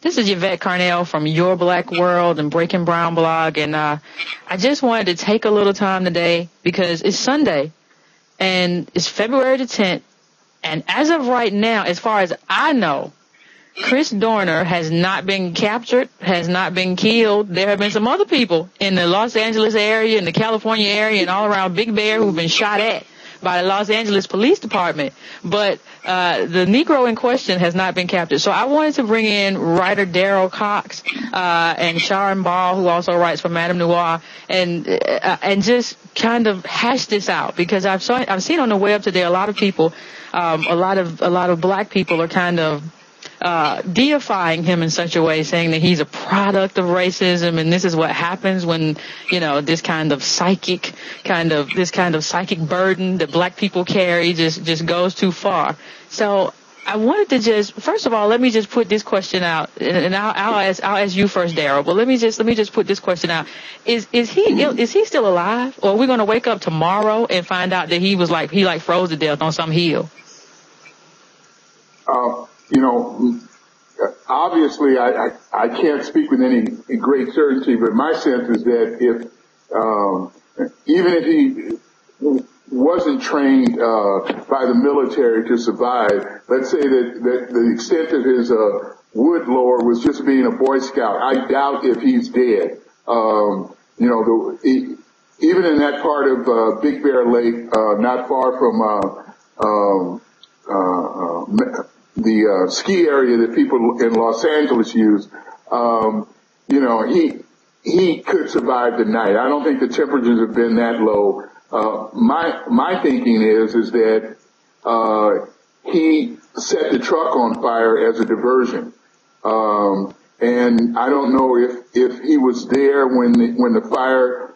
This is Yvette Carnell from Your Black World and Breaking Brown blog, and I just wanted to take a little time today because it's Sunday, and it's February the 10th, and as of right now, as far as I know, Chris Dorner has not been captured, has not been killed. There have been some other people in the Los Angeles area, in the California area, and all around Big Bear who've been shot at by the Los Angeles Police Department. But the Negro in question has not been captured. So I wanted to bring in writer Darryl Cox and Charing, who also writes for Madame Noir, and just kind of hash this out, because I've seen on the web today a lot of people, a lot of black people are kind of deifying him in such a way, saying that he's a product of racism, and this is what happens when, this kind of psychic burden that black people carry just goes too far. So I wanted to just, first of all, let me just put this question out, and I'll ask you first, Darryl, but let me just put this question out. Is he still alive, or are we going to wake up tomorrow and find out that he froze to death on some hill? Obviously, I can't speak with any great certainty, but my sense is that even if he wasn't trained by the military to survive, let's say that the extent of his wood lore was just being a Boy Scout, I doubt if he's dead. Even in that part of Big Bear Lake, not far from the ski area that people in Los Angeles use, he could survive the night. I don't think the temperatures have been that low. My thinking is that he set the truck on fire as a diversion. And I don't know if he was there when the fire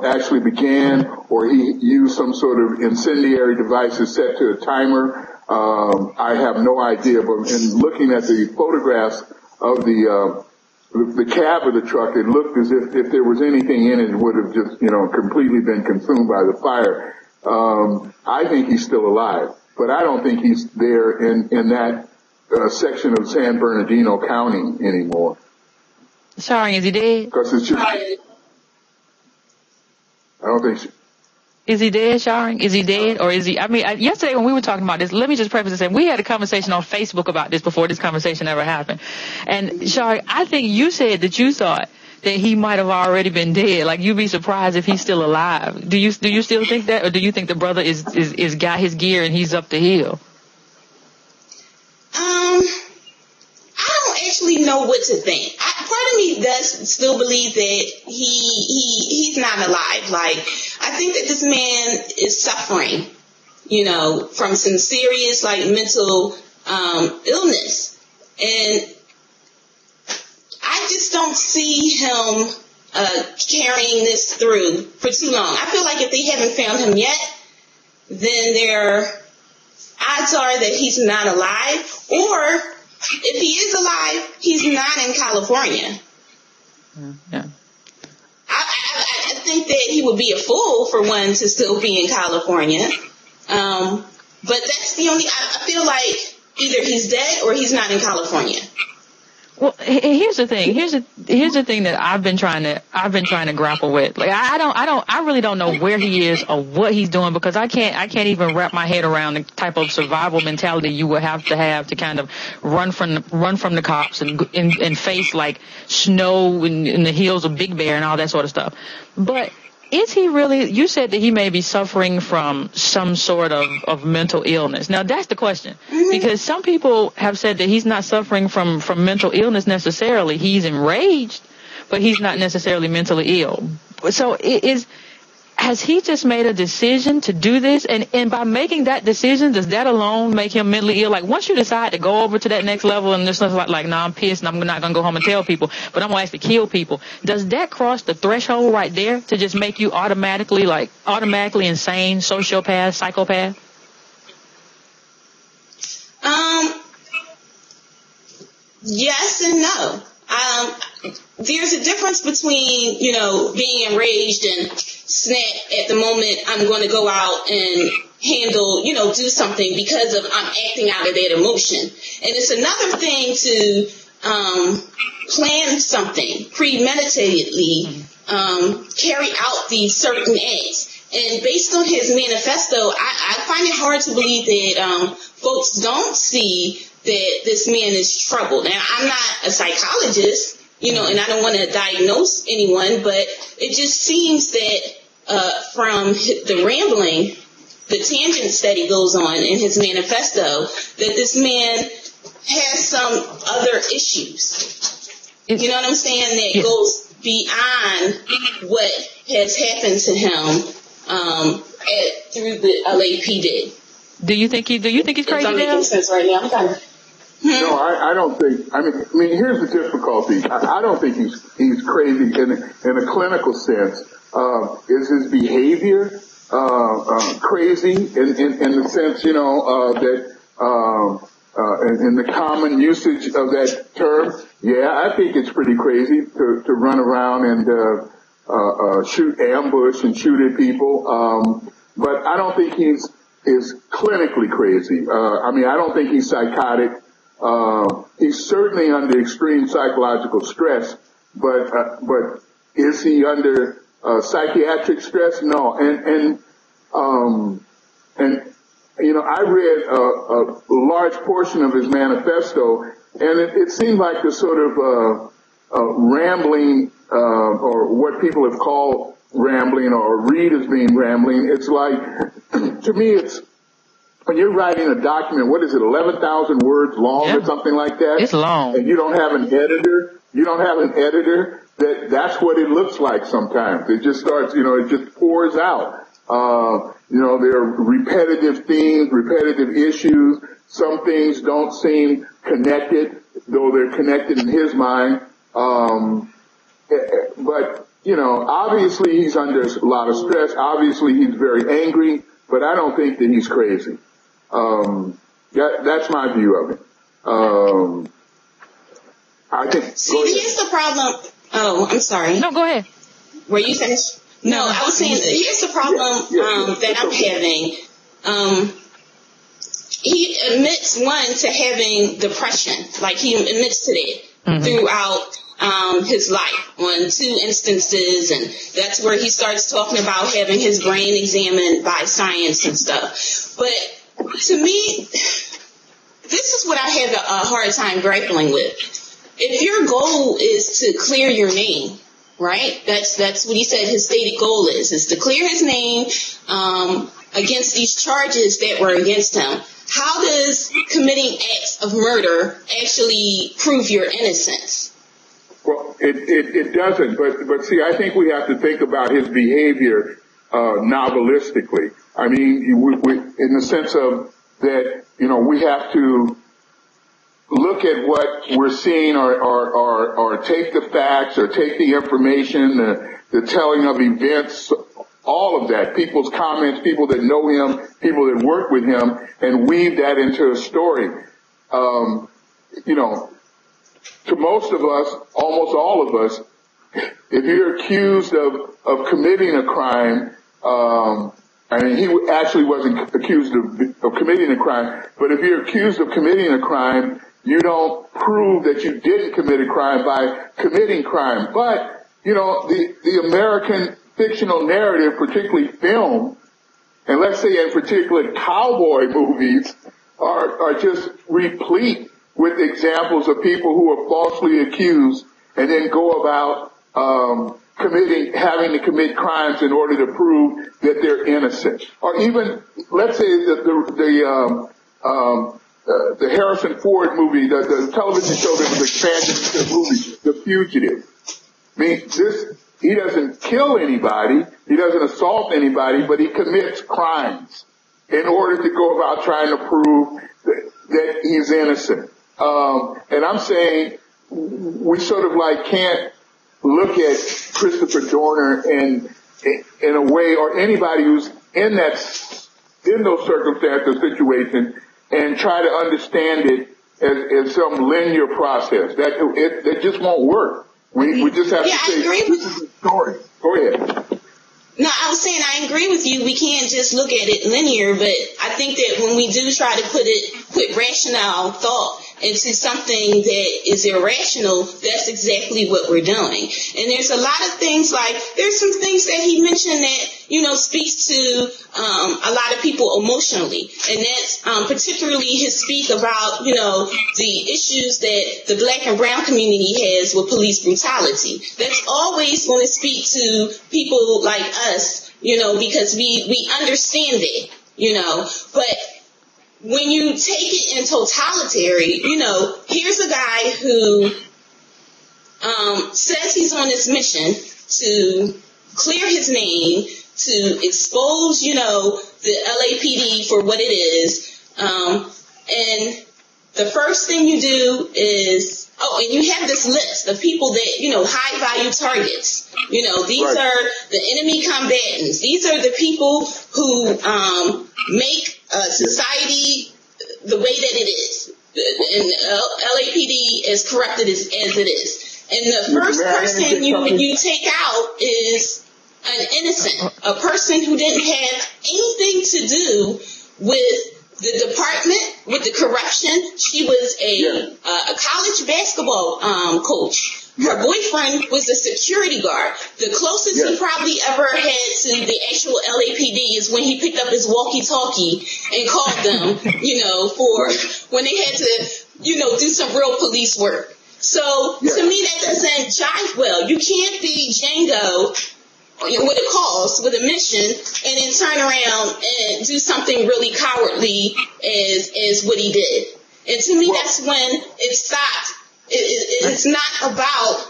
actually began, or he used some sort of incendiary device set to a timer. I have no idea, but in looking at the photographs of the cab of the truck, it looked as if there was anything in it, it would have just, completely been consumed by the fire. I think he's still alive, but I don't think he's there in that section of San Bernardino County anymore. Sorry, is he dead? Because it's just, I don't think so. Is he dead, Charing? Is he dead, or is he? Yesterday when we were talking about this, let me just preface this, and we had a conversation on Facebook about this before this conversation ever happened. And Charing, I think you said that you thought that he might have already been dead. Like, you'd be surprised if he's still alive. Do you still think that, or do you think the brother is got his gear and he's up the hill? I don't actually know what to think. Part of me does still believe that he's not alive. Like, I think that this man is suffering, from some serious, mental illness. And I just don't see him carrying this through for too long. I feel like if they haven't found him yet, then their odds are that he's not alive, or if he is alive, he's not in California. Yeah. I think that he would be a fool for one to still be in California. But that's the only, I feel like either he's dead or he's not in California. Well, here's the thing. Here's the thing that I've been trying to grapple with. Like, I really don't know where he is or what he's doing, because I can't even wrap my head around the type of survival mentality you would have to kind of run from the cops and face like snow in the hills of Big Bear and all that sort of stuff. But is he really? You said that he may be suffering from some sort of mental illness. Now, that's the question, because some people have said that he's not suffering from mental illness necessarily. He's enraged, but he's not necessarily mentally ill. So has he just made a decision to do this? And by making that decision, does that alone make him mentally ill? Like, once you decide to go over to that next level and just like, no, I'm pissed and I'm not going to go home and tell people, but I'm going to actually kill people. Does that cross the threshold right there to just make you automatically insane, sociopath, psychopath? Yes and no. There's a difference between, being enraged and snap at the moment I'm going to go out and handle, do something because of I'm acting out of that emotion. And it's another thing to plan something premeditatedly, carry out these certain acts. And based on his manifesto, I find it hard to believe that folks don't see that this man is troubled. Now, I'm not a psychologist, and I don't want to diagnose anyone, but it just seems that from the rambling, the tangents that he goes on in his manifesto, that this man has some other issues. You know what I'm saying? That goes beyond what has happened to him through the LAPD. Do you think he's crazy? It's not making sense right now. I'm kind of. No, I don't think. I mean, here's the difficulty. I don't think he's crazy in a clinical sense. Is his behavior crazy in the sense, that in the common usage of that term? Yeah, I think it's pretty crazy to run around and shoot ambush and shoot at people. But I don't think he's clinically crazy. I don't think he's psychotic. He's certainly under extreme psychological stress, but is he under psychiatric stress? No. And I read a large portion of his manifesto, and it seemed like the sort of rambling, or what people have called rambling or read as being rambling. It's like, to me, it's when you're writing a document, what is it, 11,000 words long or something like that? It's long. And you don't have an editor, that's what it looks like sometimes. It just starts, it just pours out. There are repetitive themes, repetitive issues. Some things don't seem connected, though they're connected in his mind. But, obviously he's under a lot of stress. Obviously he's very angry, but I don't think that he's crazy. That's my view of it. I think. See, here's the problem. Oh, I'm sorry. No, go ahead. Were you finished? No, I was saying, here's the problem that I'm having. He admits, to having depression. Like, he admits to that throughout his life on 2 instances, and that's where he starts talking about having his brain examined by science and stuff. But to me, this is what I have a hard time grappling with. If your goal is to clear your name, right? That's what he said his stated goal is to clear his name against these charges that were against him. How does committing acts of murder actually prove your innocence? Well, it doesn't, but see, I think we have to think about his behavior novelistically. I mean, we in the sense of that, we have to look at what we're seeing or take the facts or take the information, the telling of events, all of that, people's comments, people that know him, people that work with him, and weave that into a story. To most of us, almost all of us, if you're accused of committing a crime, he actually wasn't accused of committing a crime, but if you're accused of committing a crime, you don't prove that you didn't commit a crime by committing crime. But, the American fictional narrative, particularly film, and let's say in particular cowboy movies, are just replete with examples of people who are falsely accused and then go about having to commit crimes in order to prove that they're innocent. Or even, let's say the Harrison Ford movie, the television show that was expanded into the movie, The Fugitive. I mean, he doesn't kill anybody, he doesn't assault anybody, but he commits crimes in order to go about trying to prove that he's innocent. And I'm saying we sort of can't look at Christopher Dorner in a way, or anybody who's in those circumstances, situation, and try to understand it as some linear process. That just won't work. We just have to say, this is a story. Go ahead. No, I was saying I agree with you. We can't just look at it linear, but I think that when we do try to put it put rational thought into something that is irrational, that's exactly what we're doing. And there's a lot of things there's some things that he mentioned that, speaks to a lot of people emotionally. And that's particularly his speak about, the issues that the black and brown community has with police brutality. That's always going to speak to people like us, because we understand it, but when you take it in totality, here's a guy who says he's on this mission to clear his name, to expose, the LAPD for what it is. And the first thing you do is, and you have this list of people that, high value targets. These are the enemy combatants. These are the people who make society the way that it is, and LAPD as corrupted as it is. And the first person you take out is an innocent, a person who didn't have anything to do with the department, with the corruption. She was a college basketball coach. Her boyfriend was a security guard. The closest he probably ever had to the actual LAPD is when he picked up his walkie-talkie and called them, for when they had to, do some real police work. So to me, that doesn't jive well. You can't be Django with a cause, with a mission, and then turn around and do something really cowardly as what he did. And to me, that's when it stopped. It's not about,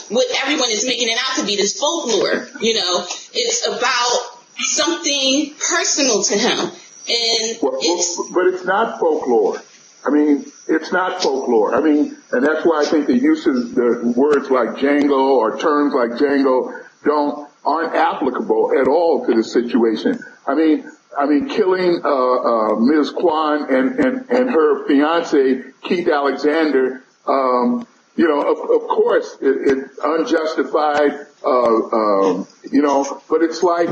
what everyone is making it out to be, this folklore, It's about something personal to him. And but it's not folklore. I mean, it's not folklore. I mean, and that's why I think the use of the words like Django or terms like Django aren't applicable at all to the situation. I mean, killing Ms. Kwan and her fiance Keith Alexander, of course it's unjustified, but it's like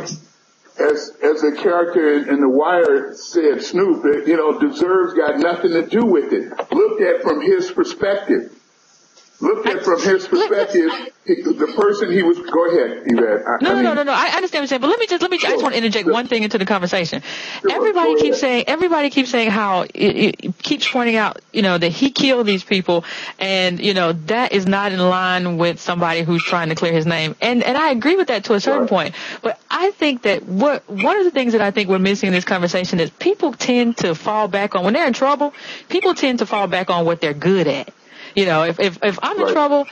as the character in The Wire said, Snoop, deserves got nothing to do with it. Looked at from his perspective. The person he was. Go ahead, Yvette. No. I understand what you're saying, but let me just. I just want to interject one thing into the conversation. Sure, everybody keeps saying how it keeps pointing out, that he killed these people, and that is not in line with somebody who's trying to clear his name. And I agree with that to a certain point. But I think that one of the things that I think we're missing in this conversation is people tend to fall back on when they're in trouble. People tend to fall back on what they're good at. If I'm in trouble,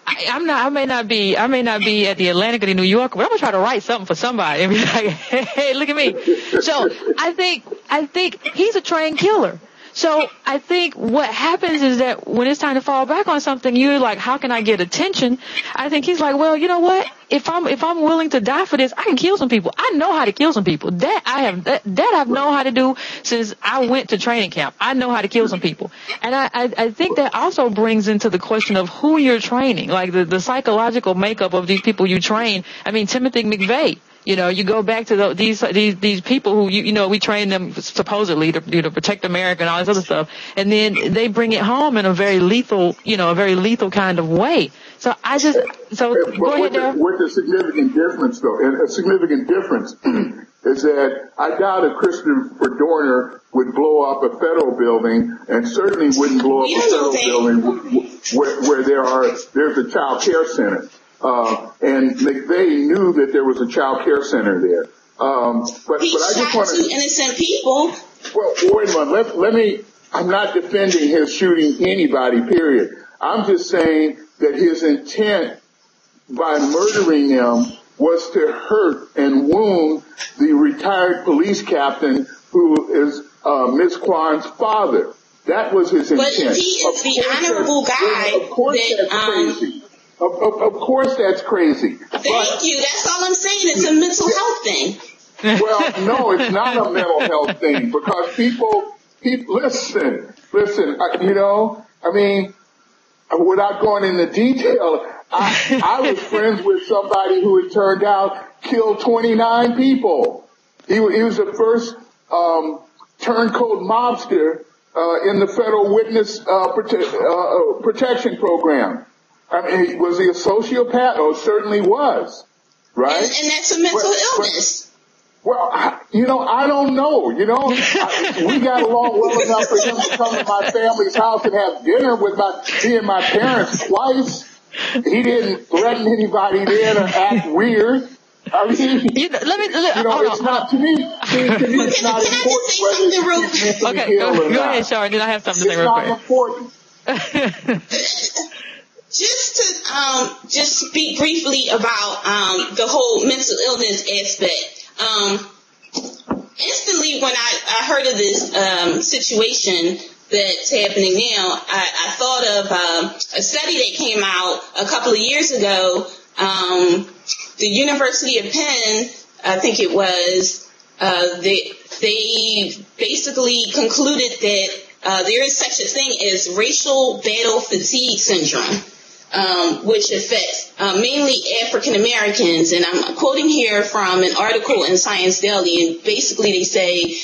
I may not be at the Atlantic or the New Yorker, but I'm gonna try to write something for somebody and be like, hey, look at me. So I think he's a trained killer. So I think what happens is that when it's time to fall back on something, you're like, how can I get attention? I think he's like, well, you know what? If I'm willing to die for this, I can kill some people. I know how to kill some people. That I've known how to do since I went to training camp. I know how to kill some people. And I think that also brings into the question of who you're training, like the psychological makeup of these people you train. I mean, Timothy McVeigh. You go back to these people who, we train them supposedly to protect America and all this other stuff. And then they bring it home in a very lethal kind of way. So go ahead, Darryl. With the significant difference, though, and a significant difference is that I doubt if Christopher Dorner would blow up a federal building, and certainly wouldn't blow up a federal building where there's a child care center. And McVeigh knew that there was a child care center there. But I just want to innocent people. Well, wait a minute. I'm not defending his shooting anybody, period. I'm just saying that his intent by murdering them was to hurt and wound the retired police captain who is Ms. Kwan's father. That was his intent. But he is the honorable guy. Of course that's crazy. Of course that's crazy. Thank you. That's all I'm saying. It's a mental health thing. Well, no, it's not a mental health thing, because people listen, without going into detail, I was friends with somebody who it turned out killed 29 people. He was the first turncoat mobster in the federal witness protection program. I mean, was he a sociopath? Oh, certainly was, right? And that's a mental illness. Well, I don't know. We got along well enough for him to come to my family's house and have dinner with me and my parents twice. He didn't threaten anybody there or act weird. I mean, it's not to me. It's not important. Okay, go ahead, Sharon. Did I have something to say real quick? It's not important. Just speak briefly about the whole mental illness aspect. Instantly when I heard of this situation that's happening now, I thought of a study that came out a couple of years ago. The University of Penn, I think it was, they basically concluded that there is such a thing as racial battle fatigue syndrome, which affects mainly African Americans. And I'm quoting here from an article in Science Daily, and basically they say,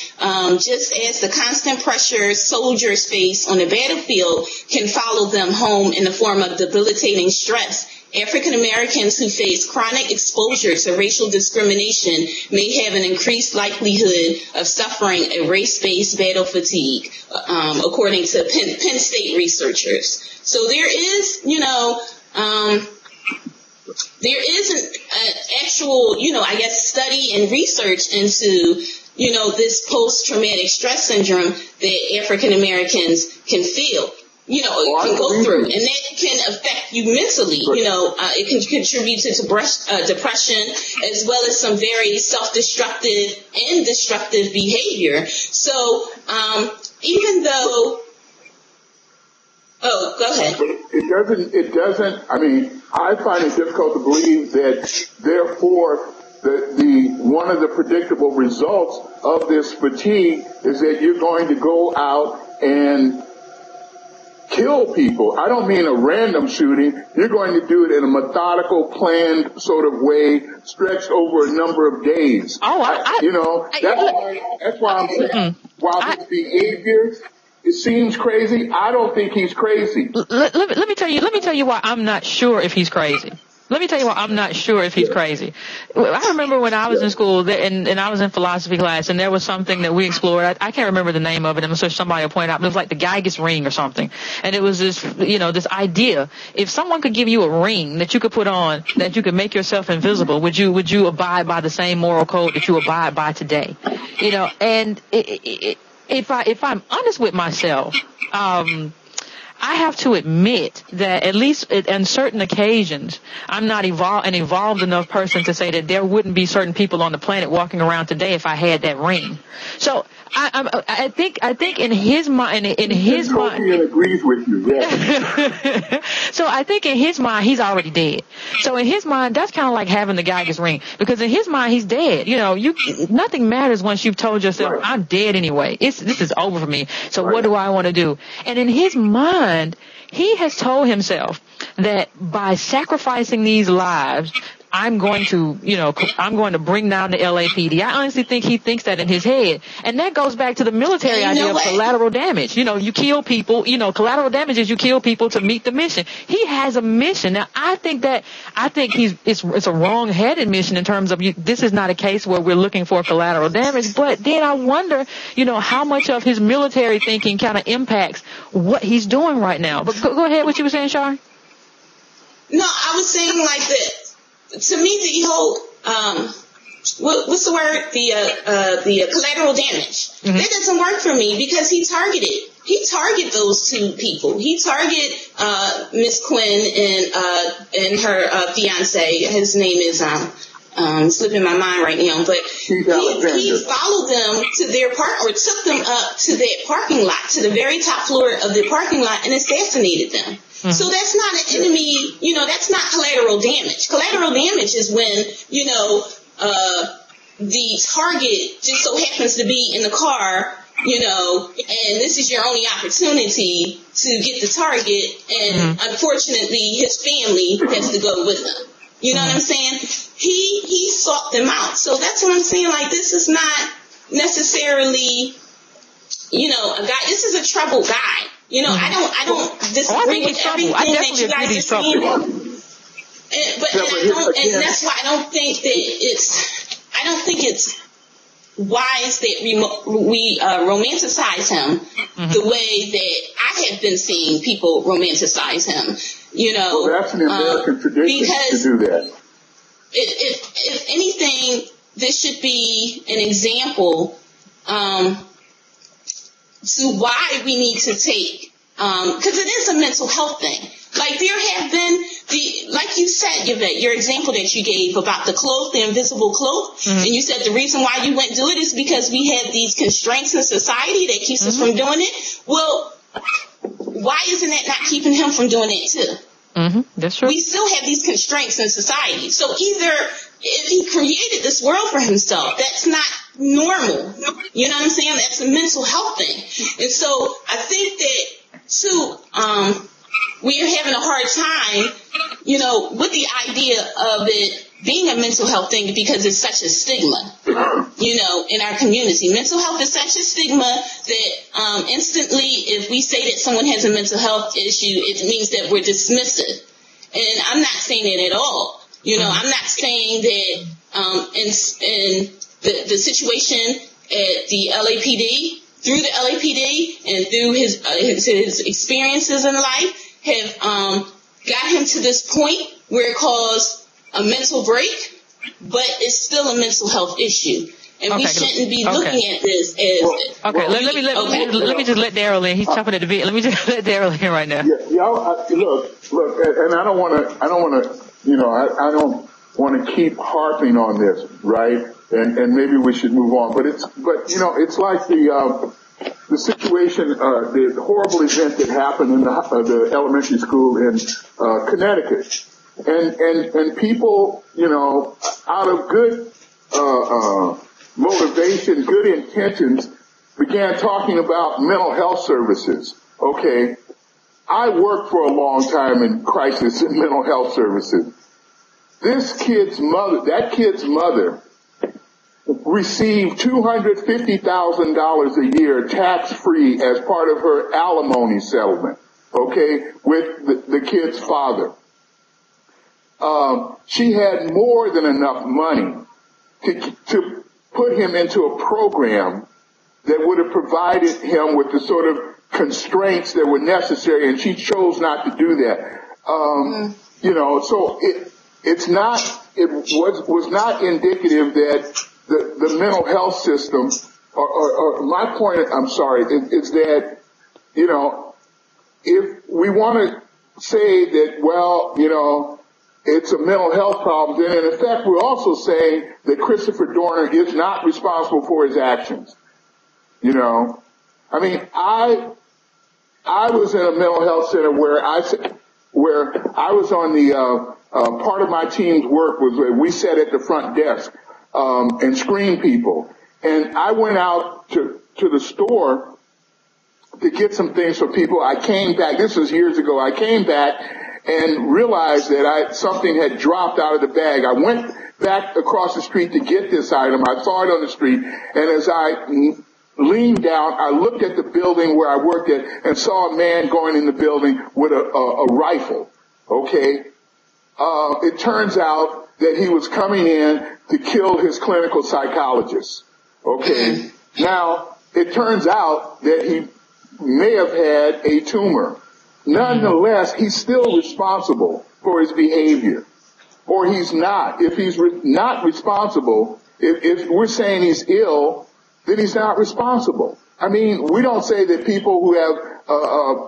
just as the constant pressure soldiers face on the battlefield can follow them home in the form of debilitating stress, African Americans who face chronic exposure to racial discrimination may have an increased likelihood of suffering a race-based battle fatigue, according to Penn State researchers. So there is, there is an actual, study and research into, this post-traumatic stress syndrome that African Americans can feel. Can go through, and that can affect you mentally. It can contribute to depression, as well as some very self-destructive and destructive behavior. So, even though, go ahead. It doesn't, I find it difficult to believe that, therefore, one of the predictable results of this fatigue is that you're going to go out and kill people. I don't mean a random shooting. You're going to do it in a methodical, planned sort of way, stretched over a number of days. That's why I'm saying, while his behavior, it seems crazy, I don't think he's crazy. Let me tell you why I'm not sure if he's crazy. Let me tell you why I'm not sure if he's crazy. I remember when I was in school and I was in philosophy class, and there was something that we explored. I can't remember the name of it. I'm sure somebody will point out, but it was like the Geiger's ring or something. And it was this, this idea. If someone could give you a ring that you could put on, that you could make yourself invisible, would you abide by the same moral code that you abide by today? And if I'm honest with myself, I have to admit that at least on certain occasions, I'm not an evolved enough person to say that there wouldn't be certain people on the planet walking around today if I had that ring. So I think in his mind, agrees with you. Yeah. So I think in his mind, he's already dead. So in his mind, that's kind of like having the Geiger's ring, because in his mind, he's dead. Nothing matters once you've told yourself, right, I'm dead anyway. This is over for me. So right, what do I want to do? And in his mind, he has told himself that by sacrificing these lives, I'm going to bring down the LAPD. I honestly think he thinks that in his head. And that goes back to the military idea of collateral damage. You kill people, collateral damage is you kill people to meet the mission. He has a mission. Now, I think it's a wrong-headed mission in terms of this is not a case where we're looking for collateral damage. But then I wonder, how much of his military thinking kind of impacts what he's doing right now. But go ahead, what you were saying, Shari? No, I was saying like this. To me, the whole, what's the word? The collateral damage. Mm-hmm. That doesn't work for me, because he targeted those two people. He targeted, Miss Quinn and her, fiance. His name is, slipping my mind right now, but he followed them to their took them up to that parking lot, to the very top floor of the parking lot, and assassinated them. Mm-hmm. So that's not an enemy, that's not collateral damage. Collateral damage is when, the target just so happens to be in the car, and this is your only opportunity to get the target, and unfortunately his family has to go with him. You know what I'm saying? He sought them out. So that's what I'm saying. Like, this is not necessarily you know, a guy, this is a troubled guy. You know, I don't disagree with everything that you guys are saying. And that's why I don't think it's wise that we romanticize him the way that I have been seeing people romanticize him. You know, well, that's an American tradition to do that. If anything, this should be an example to why we need to take, because it is a mental health thing. Like there have been like you said, Yvette, your example that you gave about the cloak, the invisible cloak, and you said the reason why you wouldn't do it is because we have these constraints in society that keeps us from doing it. Well, why isn't that not keeping him from doing it too? That's true. We still have these constraints in society. So either if he created this world for himself, that's not normal. You know what I'm saying? That's a mental health thing. And so I think that too, we are having a hard time, you know, with the idea of it being a mental health thing because it's such a stigma, you know, in our community. Mental health is such a stigma that instantly if we say that someone has a mental health issue, it means that we're dismissive. And I'm not saying that at all. You know, I'm not saying that in the situation at the LAPD, through the LAPD and through his experiences in life have got him to this point where it caused a mental break, but it's still a mental health issue. And we shouldn't be looking at this as... Let me just let Darryl in. He's chopping at the bit. Let me just let Darryl in right now. Look, and I don't want to, you know, I don't want to keep harping on this, right? And maybe we should move on. But you know, it's like the situation, the horrible event that happened in the elementary school in Connecticut, and people, you know, out of good motivation, good intentions, began talking about mental health services. Okay, I worked for a long time in crisis and mental health services. That kid's mother received $250,000 a year tax-free as part of her alimony settlement, okay, with the kid's father. She had more than enough money to put him into a program that would have provided him with the sort of constraints that were necessary, and she chose not to do that. You know, so it was not indicative that the mental health system, or my point, I'm sorry, is that, you know, if we want to say that, well, you know, it's a mental health problem, then in effect we're also saying that Christopher Dorner is not responsible for his actions. You know, I mean, I was in a mental health center where I was on the part of my team's work was we sat at the front desk and screened people, and I went out to the store to get some things for people. I came back. This was years ago. I came back and realized that something had dropped out of the bag. I went back across the street to get this item. I saw it on the street, and as I leaned down, I looked at the building where I worked at and saw a man going in the building with a rifle. Okay, it turns out that he was coming in to kill his clinical psychologist. Okay, now it turns out that he may have had a tumor. Nonetheless, he's still responsible for his behavior, or he's not. If he's not responsible, if we're saying he's ill, then he's not responsible. I mean, we don't say that people who have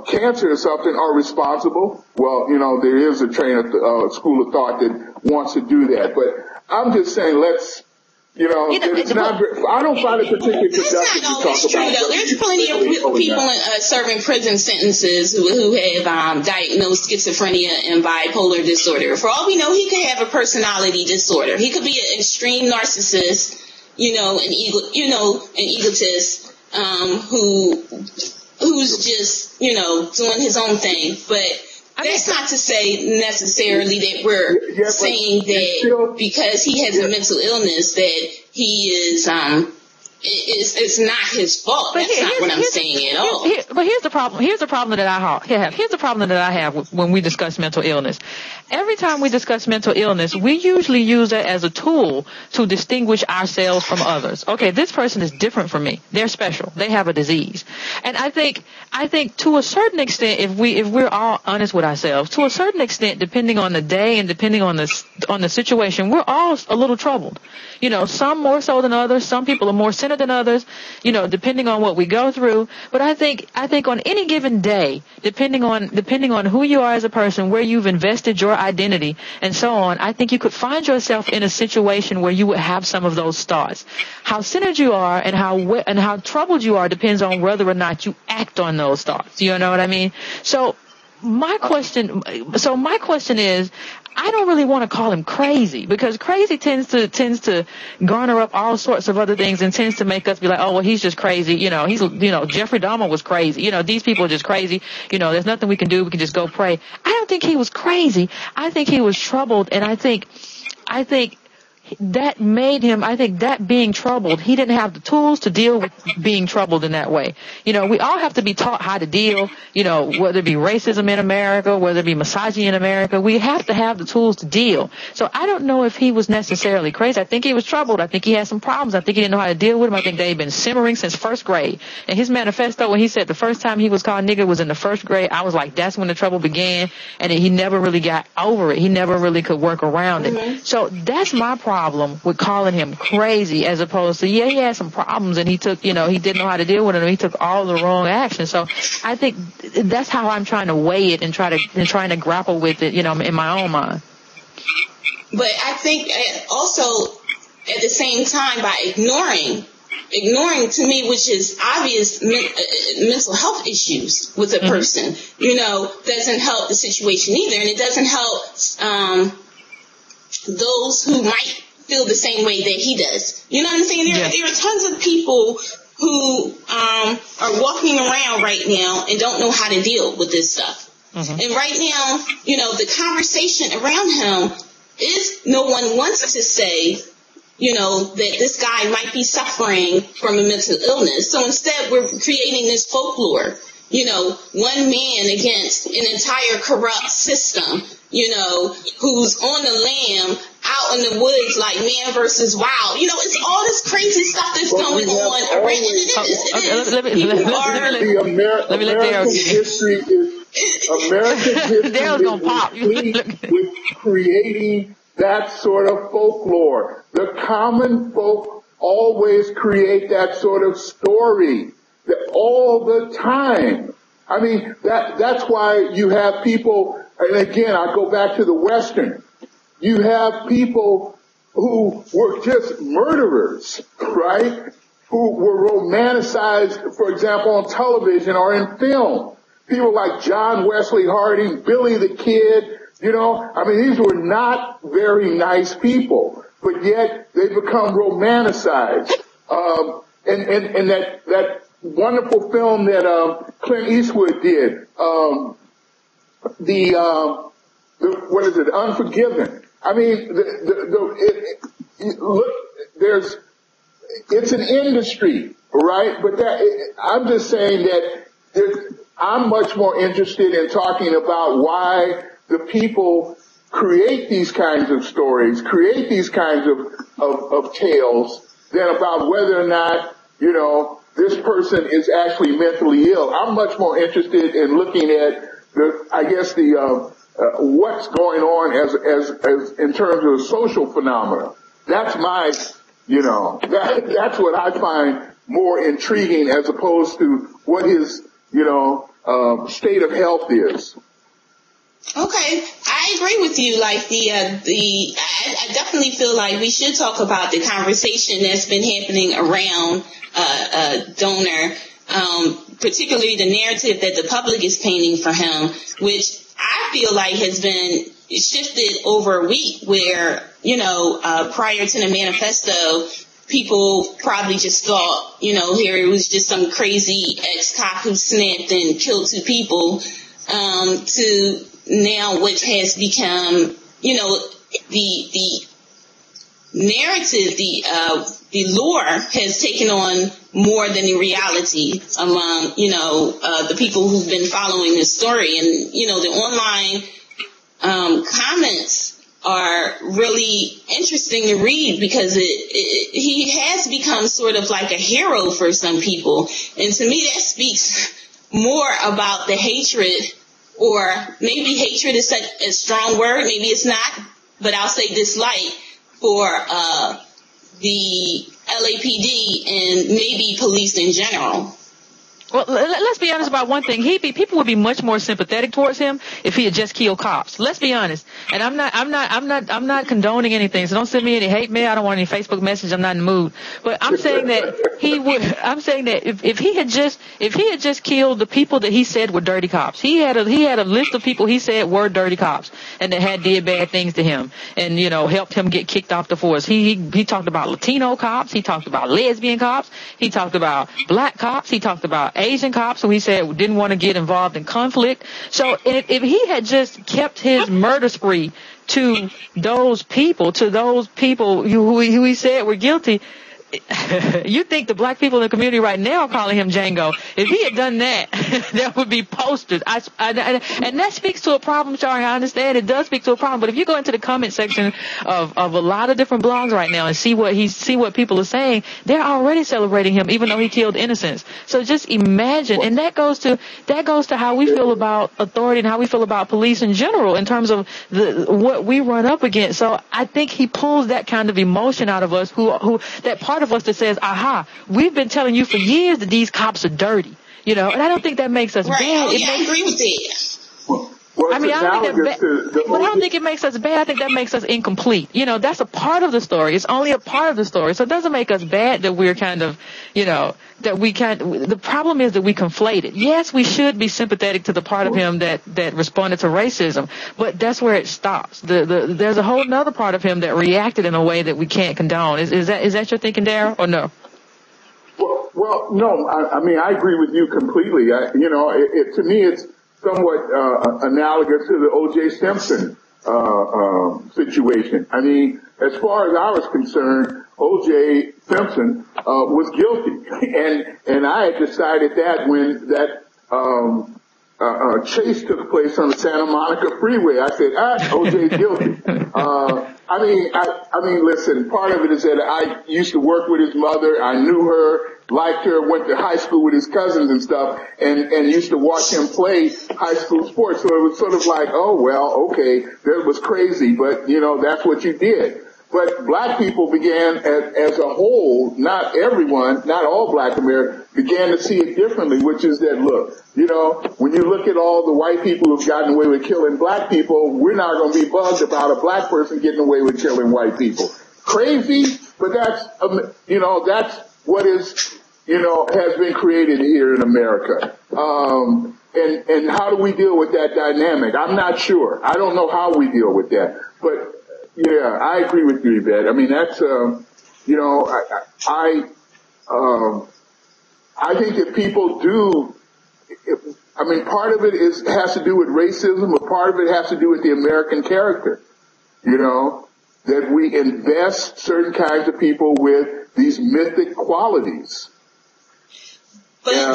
cancer or something are responsible. Well, you know, there is a school of thought that wants to do that. But I'm just saying, let's, you know, it's not. I don't find it particularly productive to talk about. There's plenty of people serving prison sentences who have diagnosed schizophrenia and bipolar disorder. For all we know, he could have a personality disorder. He could be an extreme narcissist, you know, an egotist, who's just, you know, doing his own thing. But that's not to say necessarily that we're saying that because he has a mental illness that he is it's not his fault. That's not what I'm saying at all. But here's the problem. Here's the problem that I have. Here's the problem that I have when we discuss mental illness. Every time we discuss mental illness, we usually use it as a tool to distinguish ourselves from others. Okay, this person is different from me. They're special. They have a disease. And I think to a certain extent, if we're all honest with ourselves, to a certain extent, depending on the day and depending on the situation, we're all a little troubled. You know, some more so than others. Some people are more centered than others, you know, depending on what we go through. But I think on any given day, depending on who you are as a person, where you've invested your identity and so on, I think you could find yourself in a situation where you would have some of those thoughts. How centered you are and how troubled you are depends on whether or not you act on those thoughts. You know what I mean? So my question is, I don't really want to call him crazy, because crazy tends to garner up all sorts of other things and tends to make us be like, oh, well, he's just crazy. You know, Jeffrey Dahmer was crazy. You know, these people are just crazy. You know, there's nothing we can do. We can just go pray. I don't think he was crazy. I think he was troubled. And I think that made him, I think that being troubled, he didn't have the tools to deal with being troubled in that way. You know, we all have to be taught how to deal, you know, whether it be racism in America, whether it be misogyny in America, we have to have the tools to deal. So I don't know if he was necessarily crazy. I think he was troubled. I think he had some problems. I think he didn't know how to deal with them. I think they'd been simmering since first grade. And his manifesto, when he said the first time he was called nigger was in the first grade, I was like, that's when the trouble began. And he never really got over it. He never really could work around it. Mm-hmm. So that's my problem with calling him crazy, as opposed to, yeah, he had some problems and he took, you know, he didn't know how to deal with it and he took all the wrong action. So I think that's how I'm trying to weigh it and trying to grapple with it, you know, in my own mind. But I think also at the same time, by ignoring to me, which is obvious mental health issues with a person, you know, doesn't help the situation either. And it doesn't help those who might feel the same way that he does. You know what I'm saying? There are tons of people who are walking around right now and don't know how to deal with this stuff. Mm-hmm. And right now, you know, the conversation around him is no one wants to say, you know, that this guy might be suffering from a mental illness. So instead, we're creating this folklore, you know, one man against an entire corrupt system, you know, who's on the lam out in the woods like man versus wild. You know, it's all this crazy stuff that's going on around. American history is with creating that sort of folklore. The common folk always create that sort of story all the time. I mean, that's why you have people, and again, I go back to the Western. You have people who were just murderers, right? Who were romanticized, for example, on television or in film. People like John Wesley Harding, Billy the Kid, you know, I mean, these were not very nice people, but yet they become romanticized. And that wonderful film that Clint Eastwood did, what is it, Unforgiven. I mean, look, it's an industry, right? But I'm just saying that I'm much more interested in talking about why the people create these kinds of stories, create these kinds of tales, than about whether or not, you know, this person is actually mentally ill. I'm much more interested in looking at what's going on as in terms of social phenomena. That's my, you know, that's what I find more intriguing as opposed to what his, you know, state of health is. Okay, I agree with you. Like I definitely feel like we should talk about the conversation that's been happening around Dorner, particularly the narrative that the public is painting for him, which I feel like has been shifted over a week. Where, you know, prior to the manifesto, people probably just thought, you know, here it was just some crazy ex-cop who snapped and killed 2 people, to now what has become, you know, the narrative, the lore has taken on more than the reality among, the people who've been following this story. And, the online comments are really interesting to read because he has become sort of like a hero for some people. And to me, that speaks more about the hatred, or maybe hatred is such a strong word, maybe it's not, but I'll say dislike for the LAPD and maybe police in general. Well, let's be honest about one thing. People would be much more sympathetic towards him if he had just killed cops. Let's be honest. And I'm not condoning anything. So don't send me any hate mail. I don't want any Facebook message. I'm not in the mood. But I'm saying that if he had just killed the people that he said were dirty cops. He had a list of people he said were dirty cops and that did bad things to him and, helped him get kicked off the force. He talked about Latino cops. He talked about lesbian cops. He talked about black cops. He talked about Asian cops who he said didn't want to get involved in conflict. So if he had just kept his murder spree to those people who he said were guilty, you think the black people in the community right now are calling him Django. If he had done that, there would be posters. And that speaks to a problem, Charing. I understand it does speak to a problem. But if you go into the comment section of a lot of different blogs right now and see what people are saying, they're already celebrating him, even though he killed innocents. So just imagine, and that goes to how we feel about authority and how we feel about police in general in terms of what we run up against. So I think he pulls that kind of emotion out of us, who that part of us that says, aha, we've been telling you for years that these cops are dirty, and I don't think that makes us bad. I agree with that. I don't think it makes us bad. I think that makes us incomplete. That's a part of the story. It's only a part of the story. So it doesn't make us bad that we're kind of, that we can't. The problem is that we conflate it. Yes, we should be sympathetic to the part of him that responded to racism, but that's where it stops. There's a whole other part of him that reacted in a way that we can't condone. Is that your thinking, Darryl, or no? Well, no. I agree with you completely. To me, it's somewhat analogous to the O.J. Simpson situation. As far as I was concerned, O.J. Simpson was guilty, and I had decided that when that chase took place on the Santa Monica Freeway. I said, O.J.'s guilty. Listen, part of it is that I used to work with his mother. I knew her, liked her, went to high school with his cousins and stuff, and used to watch him play high school sports. So it was sort of like, oh, well, okay, that was crazy, but, that's what you did. But black people began, as a whole, not everyone, not all black Americans, began to see it differently, which is that, look, when you look at all the white people who've gotten away with killing black people, we're not going to be bugged about a black person getting away with killing white people. Crazy, but that's what is, has been created here in America. And how do we deal with that dynamic? I'm not sure. I don't know how we deal with that. But, yeah, I agree with you, Yvette. That's, I think that people do, part of it has to do with racism, but part of it has to do with the American character, that we invest certain kinds of people with these mythic qualities. But I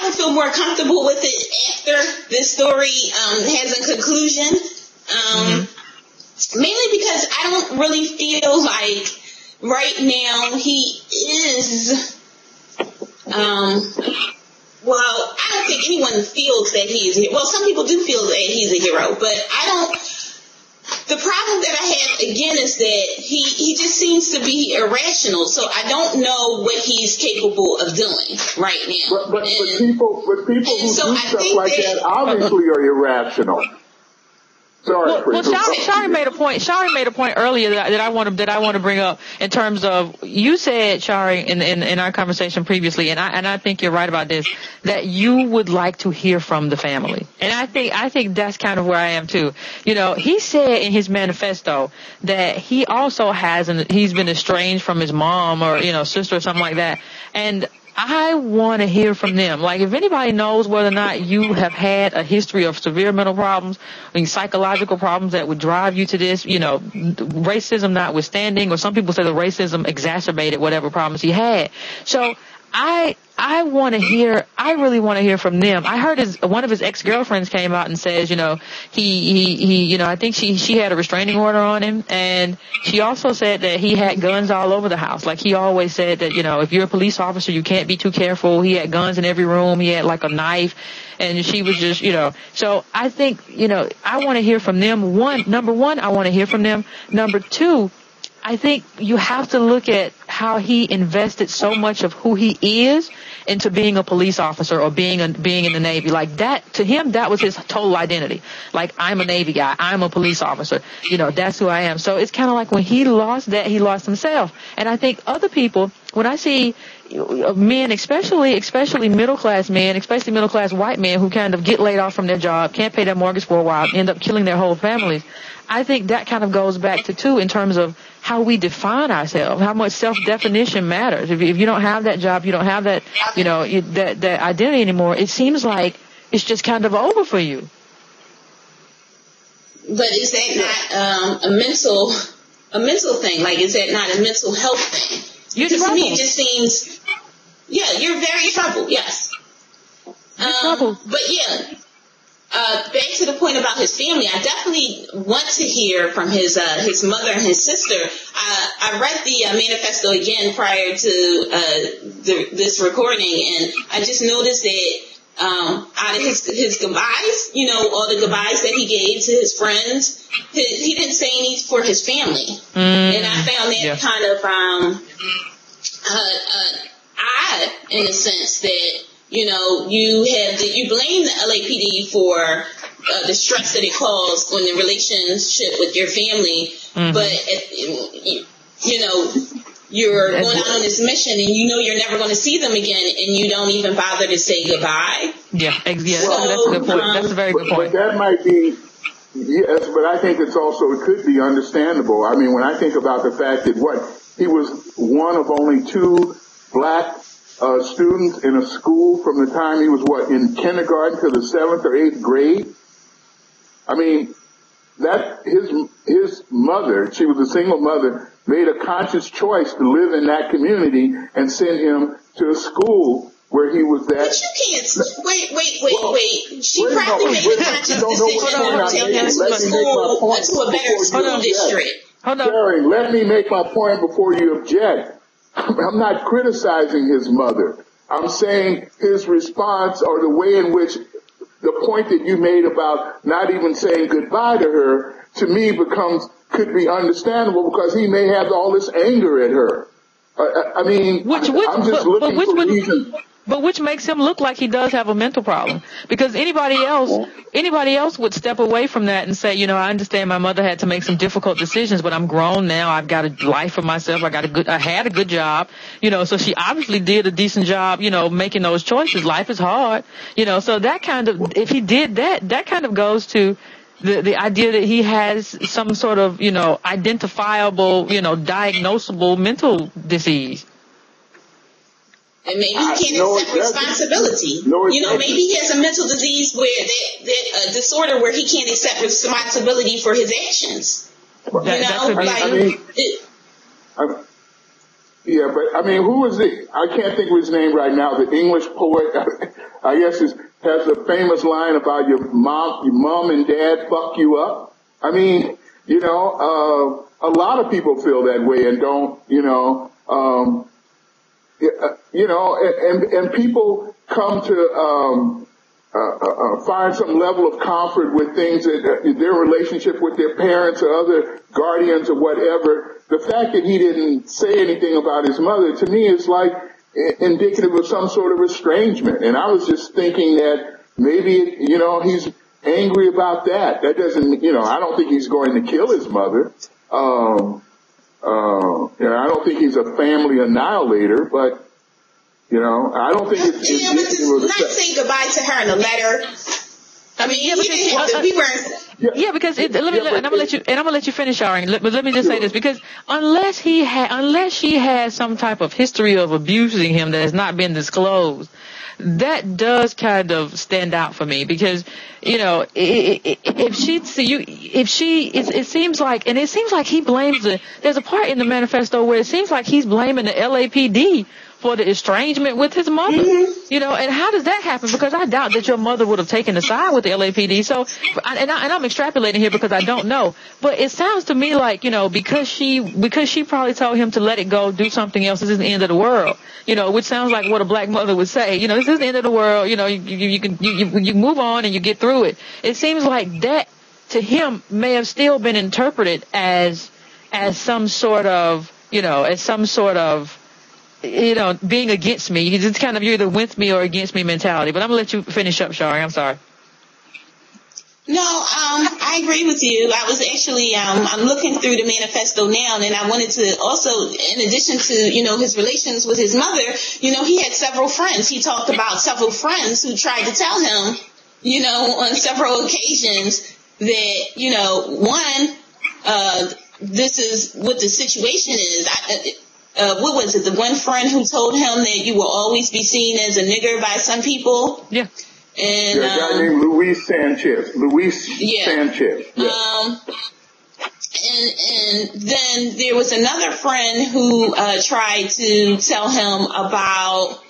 would feel more comfortable with it after this story has a conclusion. Mainly because I don't really feel like right now he is. I don't think anyone feels that he is. Well, some people do feel that he's a hero, but I don't. The problem that I have again is that he just seems to be irrational. So I don't know what he's capable of doing right now. But people who do stuff like that obviously are irrational. Well, Charing made a point. Charing made a point earlier that I want to bring up in terms of, you said, Charing, in our conversation previously, and I think you're right about this, that you would like to hear from the family, and I think that's kind of where I am too. He said in his manifesto that he also he's been estranged from his mom or sister or something like that, and I want to hear from them. Like, if anybody knows whether or not you have had a history of severe mental problems, psychological problems that would drive you to this, racism notwithstanding, or some people say the racism exacerbated whatever problems he had. So I really want to hear from them. I heard one of his ex-girlfriends came out and says, he I think she had a restraining order on him, and she also said that he had guns all over the house. Like, he always said that, if you're a police officer, you can't be too careful. He had guns in every room. He had like a knife, and she was just, so I think, I want to hear from them. Number one, I want to hear from them. Number two, I think you have to look at how he invested so much of who he is into being a police officer or being in the Navy. Like, that, to him, that was his total identity. Like, I'm a Navy guy. I'm a police officer. That's who I am. So it's kind of like when he lost that, he lost himself. And I think other people, when I see men, especially middle-class men, especially middle-class white men who kind of get laid off from their job, can't pay their mortgage for a while, end up killing their whole families, I think that kind of goes back to, too, in terms of how we define ourselves, how much self-definition matters. If you don't have that job, you don't have that, that identity anymore, it seems like it's just kind of over for you. But is that not a mental thing? Like, is that not a mental health thing? Because to me, it just seems, you're very troubled, yes. But yeah. Back to the point about his family, I definitely want to hear from his mother and his sister. I read the manifesto again prior to this recording, and I just noticed that out of his goodbyes, all the goodbyes that he gave to his friends, he didn't say any for his family, and I found that kind of odd in the sense that. You blame the LAPD for the stress that it caused on the relationship with your family, but you're going out on this mission and you're never going to see them again, and you don't even bother to say goodbye. Yeah, that's a good point. That's a very good point. But that might be, yes, but I think it could be understandable. I mean, when I think about the fact that he was one of only two black students in a school from the time he was in kindergarten to the 7th or 8th grade. I mean, that his mother, she was a single mother, made a conscious choice to live in that community and send him to a school where he was that. But you can't. Wait. She probably made a conscious decision to take him to a better school district. Hold on. Charing, let me make my point before you object. I'm not criticizing his mother. I'm saying his response, or the way in which the point that you made about not even saying goodbye to her, to me could be understandable, because he may have all this anger at her. I'm just looking for reasons. But which makes him look like he does have a mental problem. Because anybody else would step away from that and say, I understand my mother had to make some difficult decisions, but I'm grown now. I've got a life for myself. I had a good job, so she obviously did a decent job, making those choices. Life is hard, so that kind of, if he did that kind of goes to the idea that he has some sort of, identifiable, diagnosable mental disease. And maybe he can't accept responsibility. Maybe he has a mental disease where that disorder where he can't accept responsibility for his actions. Who is it? I can't think of his name right now. The English poet, I guess, has a famous line about your mom and dad fuck you up. I mean, a lot of people feel that way and don't, and people come to find some level of comfort with things that their relationship with their parents or other guardians or whatever. The fact that he didn't say anything about his mother, to me, is like indicative of some sort of estrangement. And I was just thinking that maybe, he's angry about that. That doesn't, I don't think he's going to kill his mother. I don't think he's a family annihilator, but, I don't think it's not say goodbye to her in a letter. I mean, he didn't have to. We weren't. Yeah, because and I'm gonna let you finish, Charing. But let me just say this, because unless she has some type of history of abusing him that has not been disclosed, that does kind of stand out for me, because, you know, it seems like he blames there's a part in the manifesto where it seems like he's blaming the LAPD for the estrangement with his mother. Mm-hmm. You know, and how does that happen? Because I doubt that your mother would have taken a side with the LAPD. So, and I'm extrapolating here because I don't know, but it sounds to me like, you know, because she probably told him to let it go, do something else, this is the end of the world. You know, which sounds like what a black mother would say. You know, this is the end of the world. You know, you move on and you get through it. It seems like that to him may have still been interpreted as some sort of, you know, being against me. It's kind of, you're either with me or against me mentality. But I'm going to let you finish up, Charing. I'm sorry. No, I agree with you. I was actually, I'm looking through the manifesto now, and I wanted to also, in addition to, you know, his relations with his mother, you know, he had several friends. He talked about several friends who tried to tell him, you know, on several occasions that, you know, this is what the situation is. What was it? The one friend who told him that you will always be seen as a nigger by some people? Yeah. And a guy named Luis Sanchez. Sanchez. Yeah. And then there was another friend who tried to tell him about,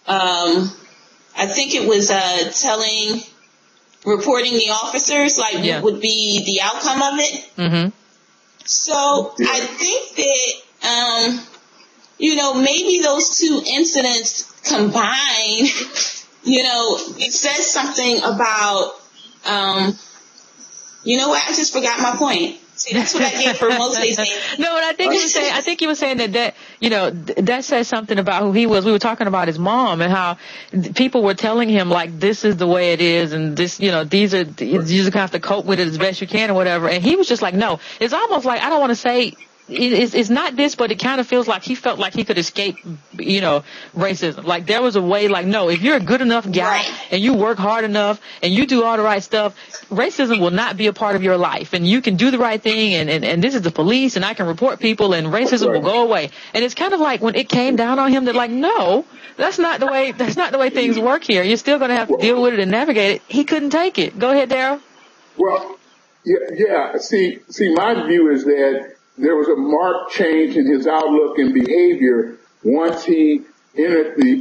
I think it was reporting the officers, like what would be the outcome of it. Mm-hmm. So I think that, you know, maybe those two incidents combined, you know, it says something about, you know what, I just forgot my point. See, that's what I get for mostly saying. No, and I think you were saying that, you know, that says something about who he was. We were talking about his mom and how people were telling him, like, this is the way it is, and this, you know, you just kind of have to cope with it as best you can or whatever. And he was just like, no. It's almost like, I don't want to say, it's not this, but it kind of feels like he felt like he could escape, you know, racism. Like there was a way, like, no, if you're a good enough guy and you work hard enough and you do all the right stuff, racism will not be a part of your life, and you can do the right thing, and this is the police, and I can report people, and racism will go away. And it's kind of like when it came down on him that, like, no, that's not the way things work here. You're still going to have to deal with it and navigate it. He couldn't take it. Go ahead, Darryl. Well, yeah. See, my view is that there was a marked change in his outlook and behavior once he entered the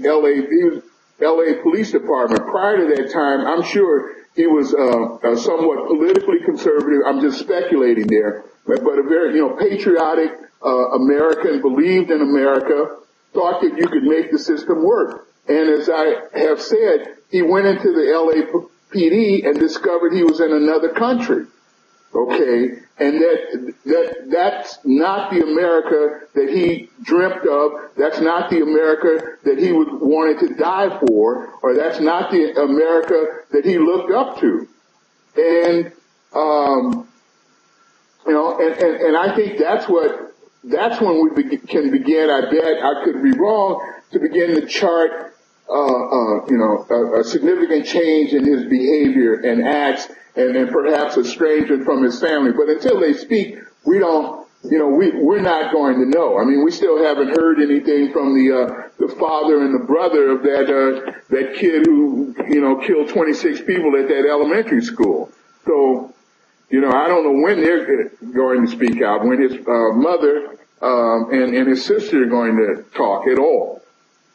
LA Police Department. Prior to that time, I'm sure he was somewhat politically conservative. I'm just speculating there, but a very, you know, patriotic American, believed in America, thought that you could make the system work. And as I have said, he went into the LAPD and discovered he was in another country. Okay, and that's not the America that he dreamt of. That's not the America that he wanted to die for, or that's not the America that he looked up to. And you know, and I think that's when we can begin. I bet I could be wrong, to begin to chart you know, a significant change in his behavior and acts, and then perhaps estrangement from his family. But until they speak, we don't, you know, we're not going to know. I mean, we still haven't heard anything from the father and the brother of that kid who, you know, killed 26 people at that elementary school. So, you know, I don't know when they're going to speak out, when his mother and his sister are going to talk at all.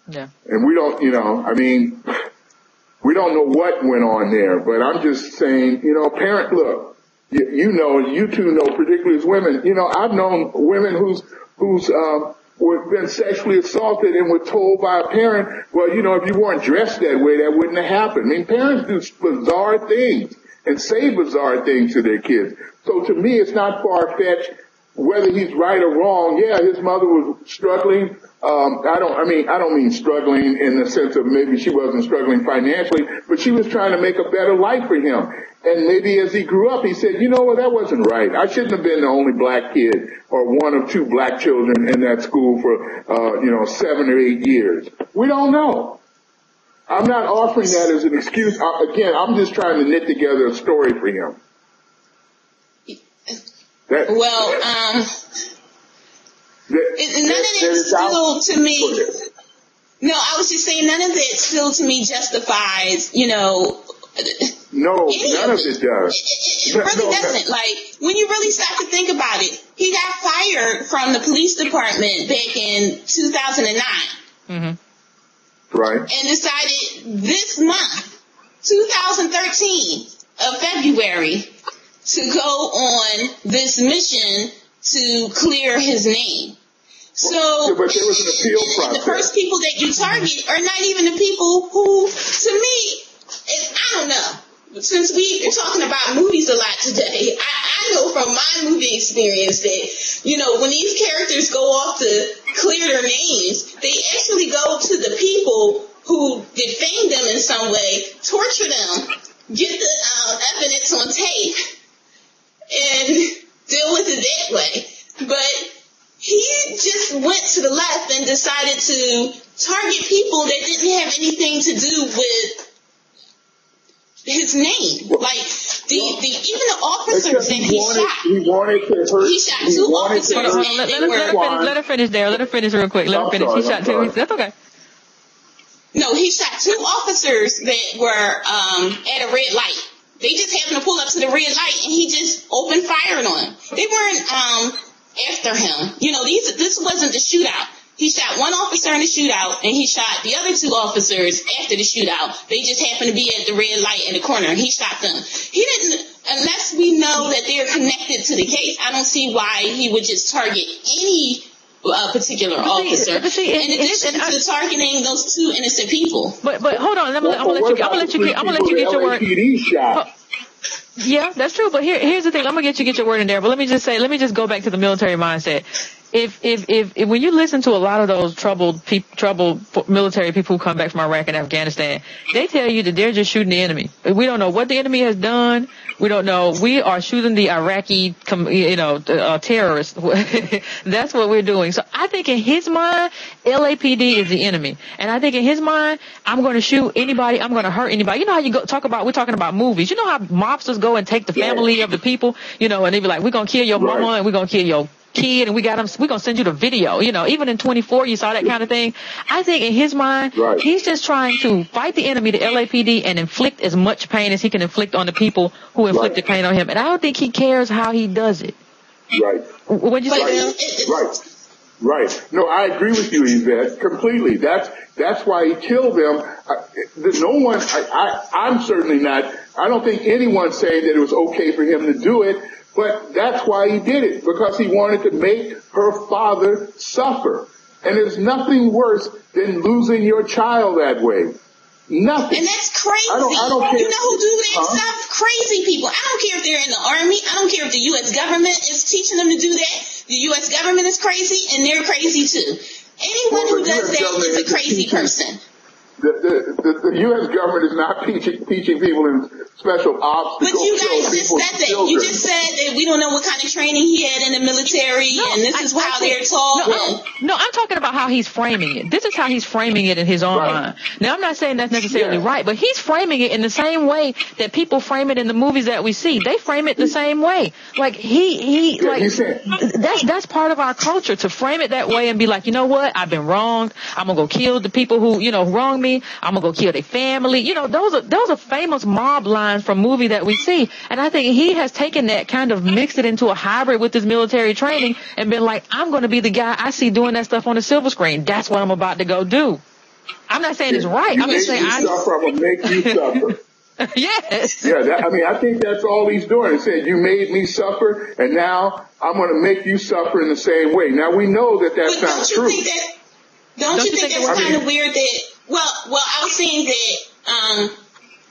Yeah. And we don't, you know, I mean, we don't know what went on there, but I'm just saying, you know, look, you know, you two know, particularly as women, you know, I've known women who's been sexually assaulted and were told by a parent, well, you know, if you weren't dressed that way, that wouldn't have happened. I mean, parents do bizarre things and say bizarre things to their kids. So to me, it's not far-fetched whether he's right or wrong. Yeah, his mother was struggling. I don't mean struggling in the sense of maybe she wasn't struggling financially, but she was trying to make a better life for him. And maybe as he grew up, he said, you know what, that wasn't right. I shouldn't have been the only black kid or one of two black children in that school for, 7 or 8 years. We don't know. I'm not offering that as an excuse. Again, I'm just trying to knit together a story for him. None of that still to me. No, I was just saying none of that still to me justifies, No, none of it does. It really doesn't. Like, when you really start to think about it, he got fired from the police department back in 2009. Mm-hmm. Right. And decided this month, 2013 of February, to go on this mission to clear his name. So, yeah, but there was an appeal process. The first people that you target are not even the people who, to me, I don't know. Since we are talking about movies a lot today, I know from my movie experience that, when these characters go off to clear their names, they actually go to the people who defame them in some way, torture them, get the evidence on tape, and deal with it that way. But he just went to the left and decided to target people that didn't have anything to do with his name. Like, even the officers that he shot. He shot two officers. Let her finish there. Let her finish real quick. Let her finish. He shot two. That's okay. No, he shot two officers that were at a red light. They just happened to pull up to the red light, and he just opened fire on them. They weren't after him. This wasn't the shootout. He shot one officer in the shootout, and he shot the other two officers after the shootout. They just happened to be at the red light in the corner, and he shot them. He didn't, unless we know that they're connected to the case, I don't see why he would just target any particular officer. In addition to targeting those two innocent people. But hold on, I'm gonna let you get your word. Yeah, that's true. But here's the thing. I'm gonna get your word in there. But let me just go back to the military mindset. If when you listen to a lot of those troubled military people who come back from Iraq and Afghanistan, they tell you that they're just shooting the enemy. We don't know what the enemy has done. We don't know. We are shooting the Iraqi, terrorists. That's what we're doing. So I think in his mind, LAPD is the enemy. And I think in his mind, I'm going to shoot anybody. I'm going to hurt anybody. You know how we're talking about movies. You know how mobsters go and take the family of the people, and they be like, we're going to kill your mama and we're going to kill your kid, and we're going to send you the video. Even in 24, you saw that kind of thing. I think in his mind, he's just trying to fight the enemy, the LAPD, and inflict as much pain as he can inflict on the people who inflicted pain on him. And I don't think he cares how he does it. Right. What'd you say? Right. No, I agree with you, Yvette, completely. That's why he killed them. I'm certainly not, I don't think anyone's saying that it was okay for him to do it. But that's why he did it, because he wanted to make her father suffer. And there's nothing worse than losing your child that way. Nothing. And that's crazy. I don't care. You know who do that stuff? Crazy people. I don't care if they're in the Army. I don't care if the U.S. government is teaching them to do that. The U.S. government is crazy, and they're crazy too. Anyone who does that is a crazy person. The U.S. government is not teaching people in special ops to but go you kill guys people's just said that. children. You just said that we don't know what kind of training he had in the military, and this is how they're taught. No, I'm talking about how he's framing it. This is how he's framing it in his own mind. Now, I'm not saying that's necessarily right, but he's framing it in the same way that people frame it in the movies that we see. They frame it the same way. Like that's part of our culture, to frame it that way and be like, you know what? I've been wronged. I'm gonna go kill the people who wronged me. I'm gonna go kill their family. Those are famous mob lines from movie that we see. And I think he has taken that, kind of mixed it into a hybrid with his military training and been like, I'm going to be the guy I see doing that stuff on the silver screen. That's what I'm about to go do. I'm not saying it's right. I'm just saying I'm going to make you suffer. Yes. Yeah, I think that's all he's doing. He said, you made me suffer, and now I'm going to make you suffer in the same way. Now, we know that's not true. Don't you think that's kind of weird that, well, I was saying that,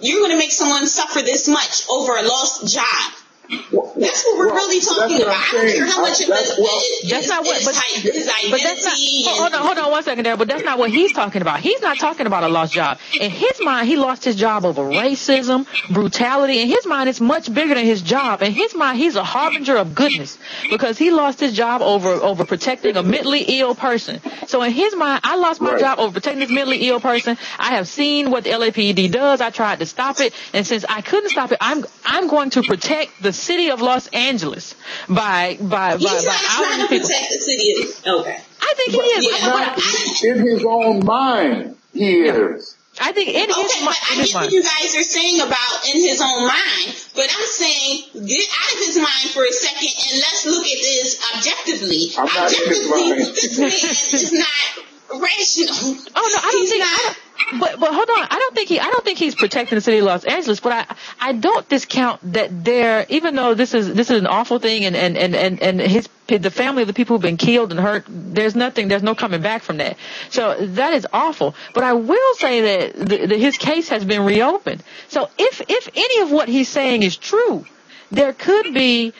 you're going to make someone suffer this much over a lost job. That's what we're really talking about. I don't care how much of it that's not what, his identity. Hold on 1 second there, but that's not what he's talking about. He's not talking about a lost job. In his mind, he lost his job over racism, brutality. In his mind, it's much bigger than his job. In his mind, he's a harbinger of goodness because he lost his job over protecting a mentally ill person. So in his mind, I lost my job over protecting this mentally ill person. I have seen what the LAPD does. I tried to stop it, and since I couldn't stop it, I'm going to protect the city of Los Angeles by He's not trying to protect the city of, okay. I think he is. In his own mind, he is. I think in his mind. But I get what you guys are saying about in his own mind, but I'm saying get out of his mind for a second and let's look at this objectively. I'm not in his mind. This man is not rational. Oh no, I don't think. But hold on, I don't think he's protecting the city of Los Angeles, but I don't discount that there, even though this is an awful thing and the family of the people who've been killed and hurt, there's no coming back from that. So that is awful. But I will say that his case has been reopened. So if any of what he's saying is true, there could be,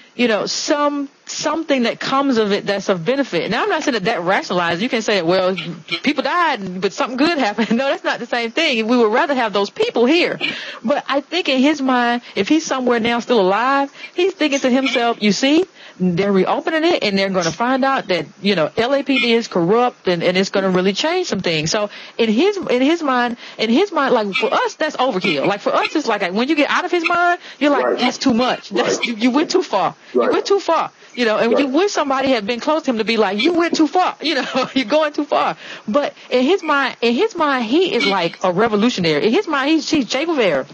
something that comes of it that's of benefit. Now, I'm not saying that rationalized. You can say, well, people died, but something good happened. No, that's not the same thing. We would rather have those people here. But I think in his mind, if he's somewhere now still alive, he's thinking to himself, you see, they're reopening it and they're going to find out that, LAPD is corrupt and it's going to really change some things. So in his mind, like for us, that's overkill. Like for us, it's like when you get out of his mind, you're like, that's too much. You went too far. You went too far. And you wish somebody had been close to him to be like, you went too far. You're going too far. But in his mind, he is like a revolutionary. In his mind, he's Che Guevara.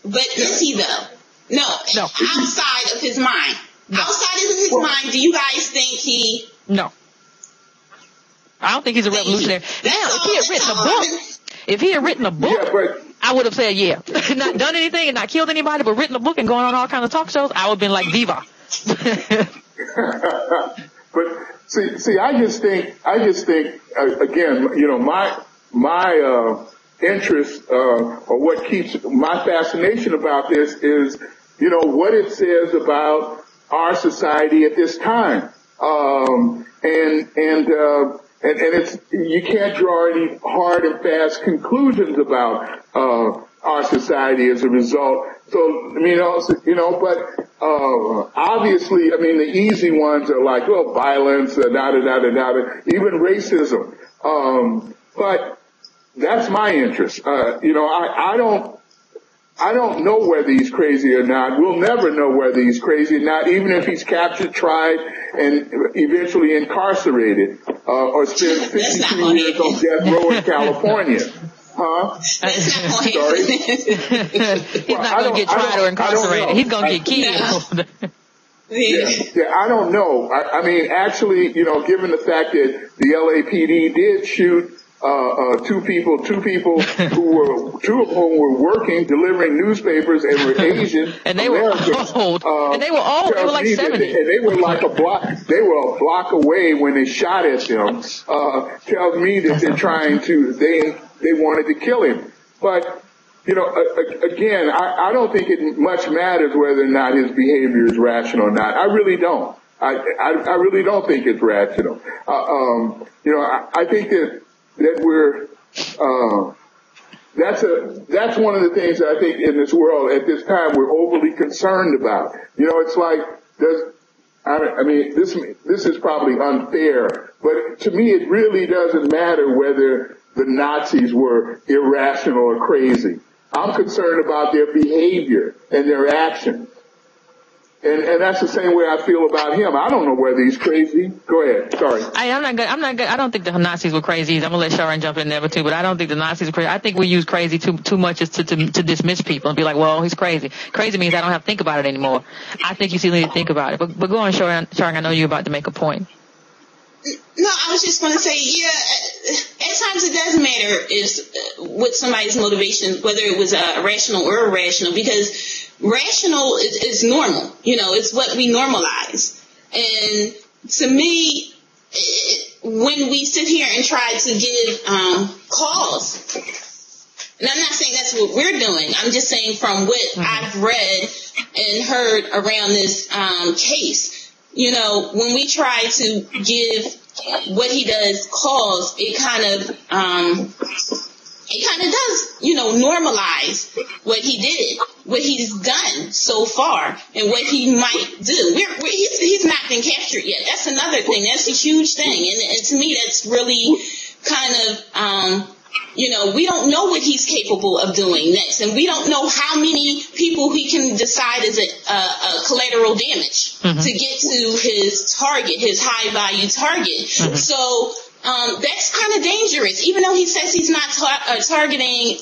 But is he though? No. Outside of his mind. No. Outside of his mind, do you guys think he... No. I don't think he's a revolutionary. Now, if he had written a book, I would have said, yeah. Not done anything and not killed anybody, but written a book and going on all kinds of talk shows, I would have been like, Viva. But see, I just think, again, my interest, or what keeps my fascination about this is, what it says about our society at this time. And it's, you can't draw any hard and fast conclusions about, our society as a result. So, but, obviously, the easy ones are like, well, violence, even racism. But that's my interest. I don't know whether he's crazy or not. We'll never know whether he's crazy or not, even if he's captured, tried, and eventually incarcerated, or spends 52 years on death row in California. Huh? Sorry? He's not going to get tried or incarcerated. He's going to get killed. Yeah, I don't know. Actually, given the fact that the LAPD did shoot two people two of whom were working, delivering newspapers and were Asian and they Americans, were old. And they were old. They were like 70. And they were like a block away when they shot at them. Tells me that they're trying to, they wanted to kill him. But, again, I don't think it much matters whether or not his behavior is rational or not. I really don't. I really don't think it's rational. I think that we're, that's one of the things that I think in this world at this time we're overly concerned about. It's like, this is probably unfair, but to me it really doesn't matter whether the Nazis were irrational or crazy. I'm concerned about their behavior and their actions. And that's the same way I feel about him. I don't know whether he's crazy. Go ahead. Sorry. I'm not good. I don't think the Nazis were crazy. I'm gonna let Charing jump in there too, but I don't think the Nazis were crazy. I think we use crazy too much as to dismiss people and be like, well, he's crazy. Crazy means I don't have to think about it anymore. I think you still need to think about it. But go on, Charing. I know you're about to make a point. No, I was just going to say, at times it does matter what somebody's motivation, whether it was rational or irrational, because rational is normal. It's what we normalize. And to me, when we sit here and try to give cause And I'm not saying that's what we're doing. I'm just saying from what I've read and heard around this case, you know, when we try to give what he does cause, it kind of does, you know, normalize what he did, what he's done so far, and what he might do. He's not been captured yet. That's another thing. That's a huge thing. And to me, that's really kind of, you know, we don't know what he's capable of doing next, and we don't know how many people he can decide is a collateral damage to get to his target, his high-value target. So that's kind of dangerous. Even though he says he's not targeting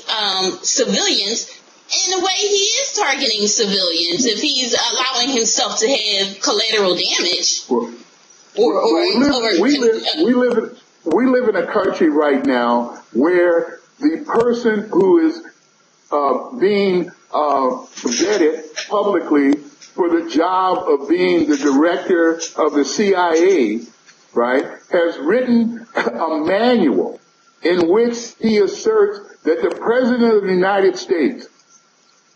civilians, in a way he is targeting civilians if he's allowing himself to have collateral damage. We live in a country right now where the person who is being vetted publicly for the job of being the director of the CIA, right, has written a manual in which he asserts that the President of the United States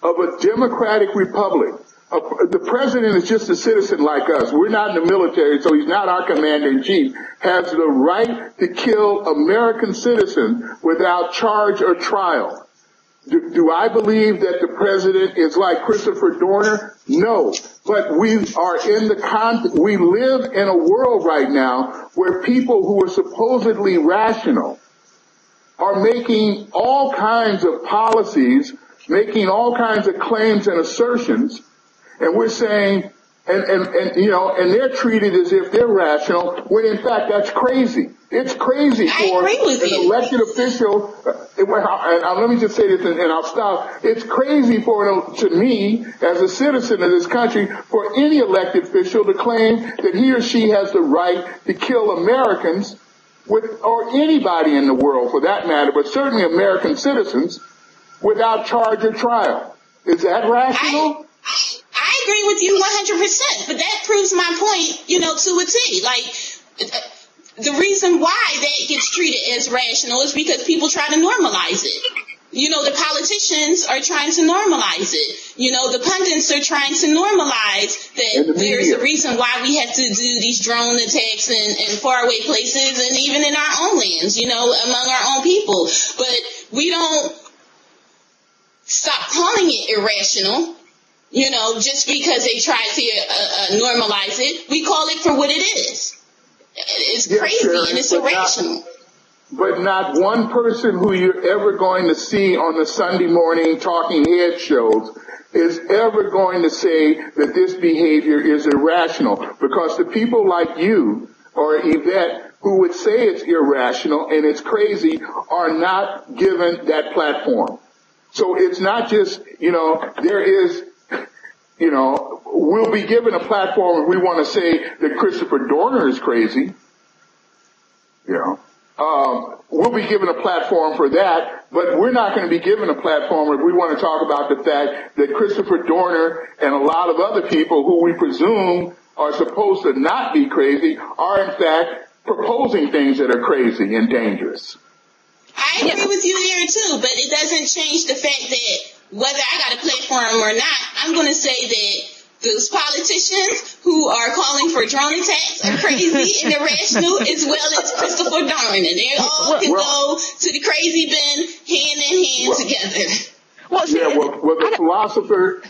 of a democratic republic, the president is just a citizen like us. We're not in the military, so he's not our commander-in-chief, has the right to kill American citizens without charge or trial. Do I believe that the president is like Christopher Dorner? No. But we live in a world right now where people who are supposedly rational are making all kinds of policies, making all kinds of claims and assertions, and we're saying, and they're treated as if they're rational, when in fact that's crazy. It's crazy for an elected official, and let me just say this and I'll stop. It's crazy to me, as a citizen of this country, for any elected official to claim that he or she has the right to kill Americans, or anybody in the world for that matter, but certainly American citizens, without charge or trial. Is that rational? I agree with you 100%, but that proves my point, you know, to a T. Like, the reason why that gets treated as rational is because people try to normalize it. You know, the politicians are trying to normalize it. You know, the pundits are trying to normalize that there's a reason why we have to do these drone attacks in faraway places and even in our own lands, you know, among our own people. But we don't stop calling it irrational. You know, just because they try to normalize it, we call it for what it is. It's crazy and it's irrational. But not one person who you're ever going to see on the Sunday morning talking head shows is ever going to say that this behavior is irrational, because the people like you or Yvette who would say it's irrational and it's crazy are not given that platform. So it's not just, you know, there is, you know, we'll be given a platform if we want to say that Christopher Dorner is crazy. You know, we'll be given a platform for that, but we're not going to be given a platform if we want to talk about the fact that Christopher Dorner and a lot of other people who we presume are supposed to not be crazy are in fact proposing things that are crazy and dangerous. I agree with you there too, but it doesn't change the fact that whether I got a platform or not, I'm going to say that those politicians who are calling for drone attacks are crazy and irrational, as well as Christopher Dorner. They all can go to the crazy bin hand in hand together. The philosopher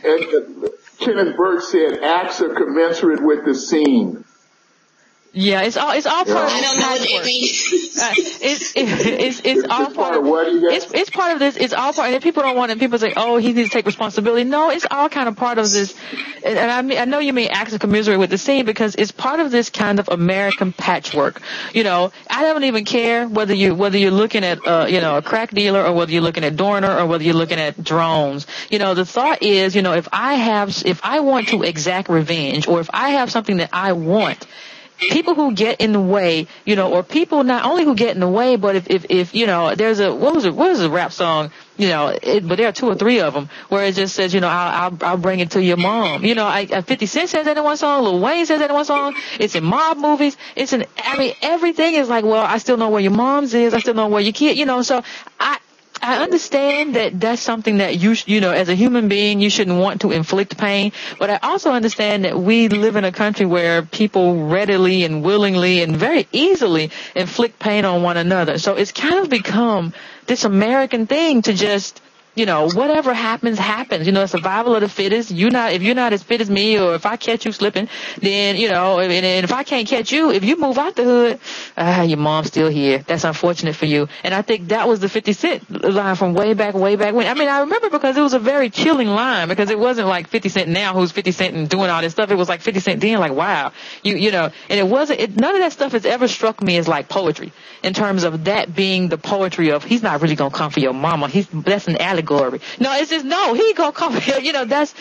Kenneth Burke said, acts are commensurate with the scene. Yeah, it's all part of. I don't know what that means. It's all part of what? It's part of this. It's all part. And people don't want it. People say, "Oh, he needs to take responsibility." No, it's all kind of part of this. And I know you may acts commiserate with the scene because it's part of this kind of American patchwork. You know, I don't even care whether you're looking at a crack dealer or whether you're looking at Dorner or whether you're looking at drones. You know, the thought is, you know, if I want to exact revenge or if I have something that I want. People who get in the way, you know, or people not only who get in the way, but if you know, there's what was a rap song, you know, but there are 2 or 3 of them where it just says, you know, I'll bring it to your mom. You know, 50 Cent says that in one song, Lil Wayne says that in one song. It's in mob movies. Everything is like, well, I still know where your mom's is. I still know where your kid, you know, so I understand that that's something that you know, as a human being, you shouldn't want to inflict pain. But I also understand that we live in a country where people readily and willingly and very easily inflict pain on one another. So it's kind of become this American thing to just, you know, whatever happens, happens. You know, survival of the fittest. If you're not as fit as me, or if I catch you slipping, then, you know, and if I can't catch you, if you move out the hood, your mom's still here. That's unfortunate for you. And I think that was the 50 Cent line from way back when. I mean, I remember because it was a very chilling line, because it wasn't like 50 Cent now who's 50 Cent and doing all this stuff. It was like 50 Cent then, like, wow. You know, and none of that stuff has ever struck me as like poetry, in terms of that being the poetry of, he's not really gonna come for your mama. That's an allegory. No, it's just, no, he gonna come here. You know, that's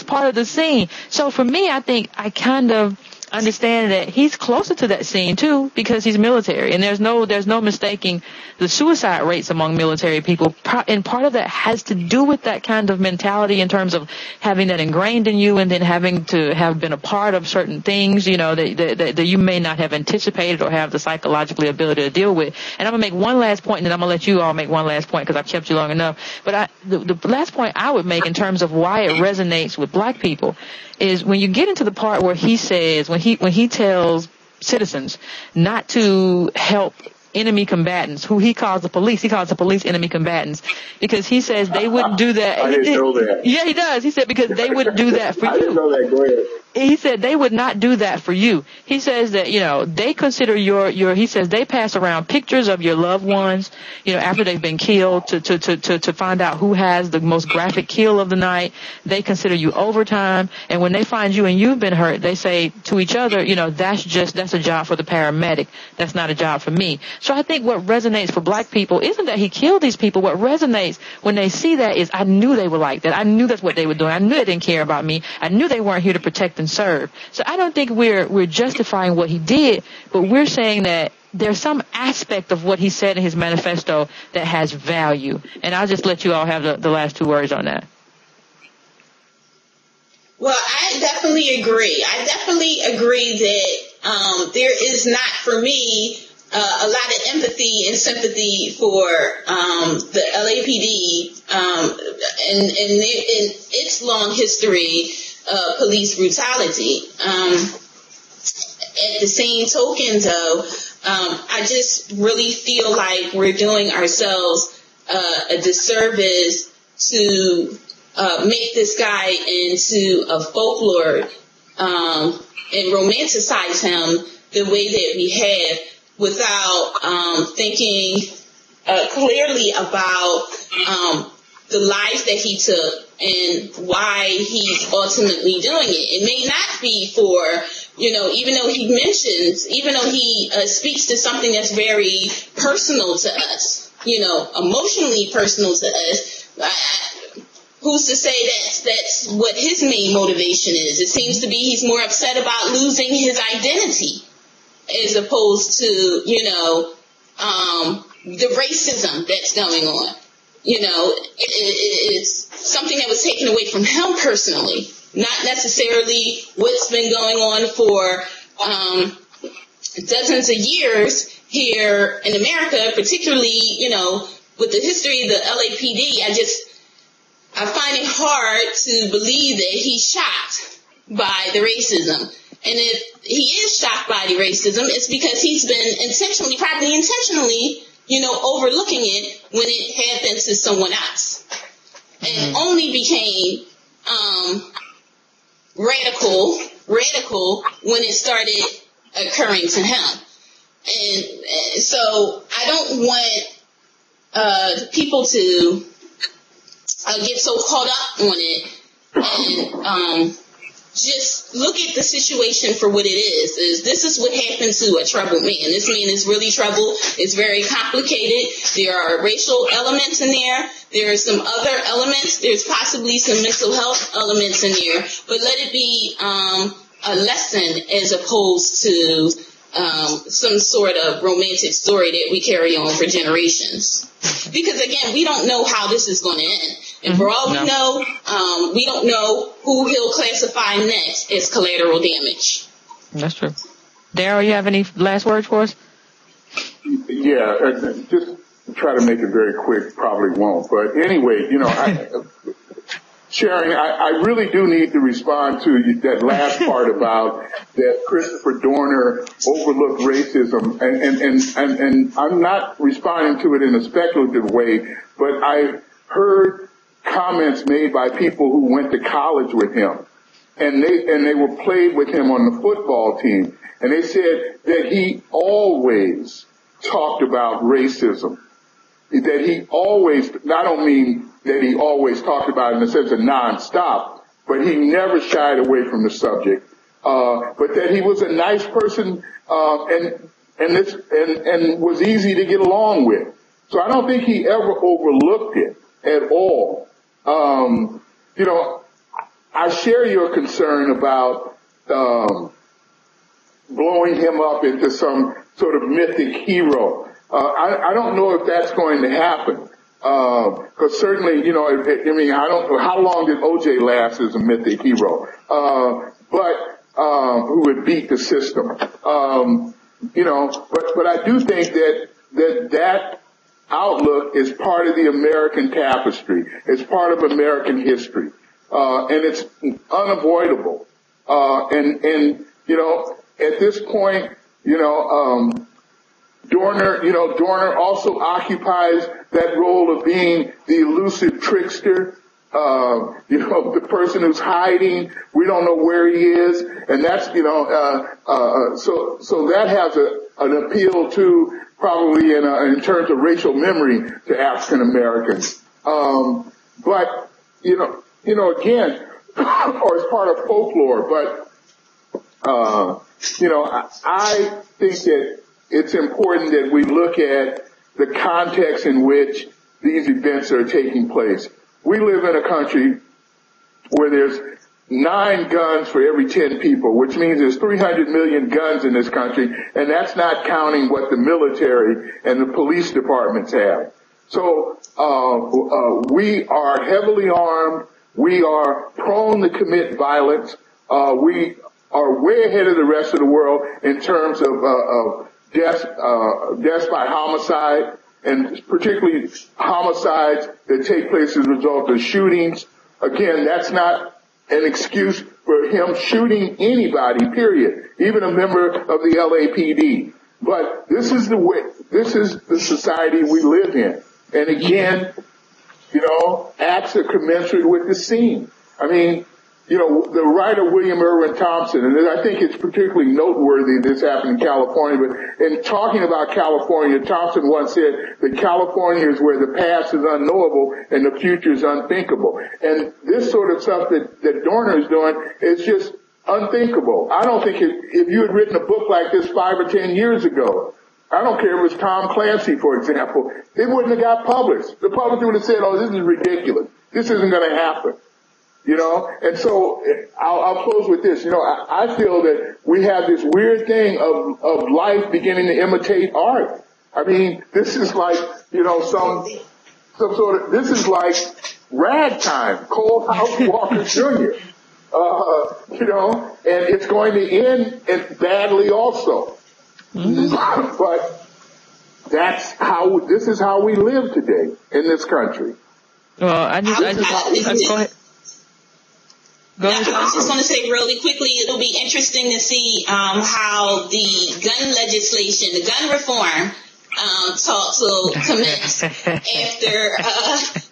part of the scene. So for me, I think I kind of understand that he's closer to that scene too, because he's military, and there's no mistaking the suicide rates among military people. And part of that has to do with that kind of mentality, in terms of having that ingrained in you, and then having to have been a part of certain things, you know, that you may not have anticipated or have the psychological ability to deal with. And I'm gonna make one last point, and then I'm gonna let you all make one last point, because I've kept you long enough. But the last point I would make in terms of why it resonates with black people is when you get into the part where he says, when he tells citizens not to help enemy combatants, who he calls the police enemy combatants, because he says they wouldn't do that. I didn't know that. Yeah, he does. He said because they wouldn't do that for you. I didn't know that. Go ahead. He said they would not do that for you. He says that, you know, they consider he says they pass around pictures of your loved ones, you know, after they've been killed to find out who has the most graphic kill of the night. They consider you overtime. And when they find you and you've been hurt, they say to each other, you know, that's a job for the paramedic. That's not a job for me. So I think what resonates for black people isn't that he killed these people. What resonates when they see that is, I knew they were like that. I knew that's what they were doing. I knew they didn't care about me. I knew they weren't here to protect and serve. So I don't think we're justifying what he did, but we're saying that there's some aspect of what he said in his manifesto that has value. And I'll just let you all have the last two words on that. Well, I definitely agree. I definitely agree that there is not, for me, a lot of empathy and sympathy for the LAPD and its long history of police brutality. At the same token, though, I just really feel like we're doing ourselves a disservice to make this guy into a folklore and romanticize him the way that we have, without thinking clearly about the lives that he took and why he's ultimately doing it. It may not be for, you know, even though he speaks to something that's very personal to us, you know, emotionally personal to us, who's to say that's what his main motivation is? It seems to be he's more upset about losing his identity, as opposed to, you know, the racism that's going on. You know, it's something that was taken away from him personally, not necessarily what's been going on for dozens of years here in America, particularly, you know, with the history of the LAPD. I find it hard to believe that he's shocked by the racism. And if he is shocked by the racism, it's because he's been probably intentionally, you know, overlooking it when it happened to someone else. And only became radical when it started occurring to him. And so I don't want people to get so caught up on it and just look at the situation for what it is. This is what happened to a troubled man. This man is really troubled. It's very complicated. There are racial elements in there. There are some other elements. There's possibly some mental health elements in there. But let it be a lesson as opposed to some sort of romantic story that we carry on for generations. Because, again, we don't know how this is going to end. And for all we know, we don't know who he'll classify next as collateral damage. That's true. Darryl, you have any last words for us? Yeah, just try to make it very quick, probably won't. But anyway, Charing, I really do need to respond to that last part about that Christopher Dorner overlooked racism, and I'm not responding to it in a speculative way, but I heard comments made by people who went to college with him, and they were played with him on the football team, and they said that he always talked about racism. That he always, I don't mean that he always talked about it in the sense of nonstop, but he never shied away from the subject. But that he was a nice person, and was easy to get along with. So I don't think he ever overlooked it at all. I share your concern about, blowing him up into some sort of mythic hero. I don't know if that's going to happen. Cause certainly, I don't know how long did OJ last as a mythic hero. But who would beat the system. But I do think that outlook is part of the American tapestry. It's part of American history. And it's unavoidable. At this point, Dorner also occupies that role of being the elusive trickster, the person who's hiding. We don't know where he is, and that's, so that has an appeal to probably in terms of racial memory to African Americans. But again, or as part of folklore. But I think that it's important that we look at the context in which these events are taking place. We live in a country where there's 9 guns for every 10 people, which means there's 300 million guns in this country, and that's not counting what the military and the police departments have. So we are heavily armed. We are prone to commit violence. We are way ahead of the rest of the world in terms of deaths by homicide, and particularly homicides that take place as a result of shootings. Again, that's not an excuse for him shooting anybody, period, even a member of the LAPD. But this is the society we live in. And again, acts are commensurate with the scene. I mean, the writer William Irwin Thompson, and I think it's particularly noteworthy this happened in California, but in talking about California, Thompson once said that California is where the past is unknowable and the future is unthinkable. And this sort of stuff that Dorner is doing is just unthinkable. I don't think if you had written a book like this 5 or 10 years ago, I don't care if it was Tom Clancy, for example, it wouldn't have got published. The publisher would have said, oh, this is ridiculous. This isn't going to happen. And so I'll close with this. I feel that we have this weird thing of life beginning to imitate art. I mean, this is like, some sort of, this is like ragtime, Cole House Walker Jr., and it's going to end badly also. Mm-hmm. But this is how we live today in this country. Well, I just go ahead. I was just going to say really quickly, it'll be interesting to see how the gun legislation, the gun reform talks will commence after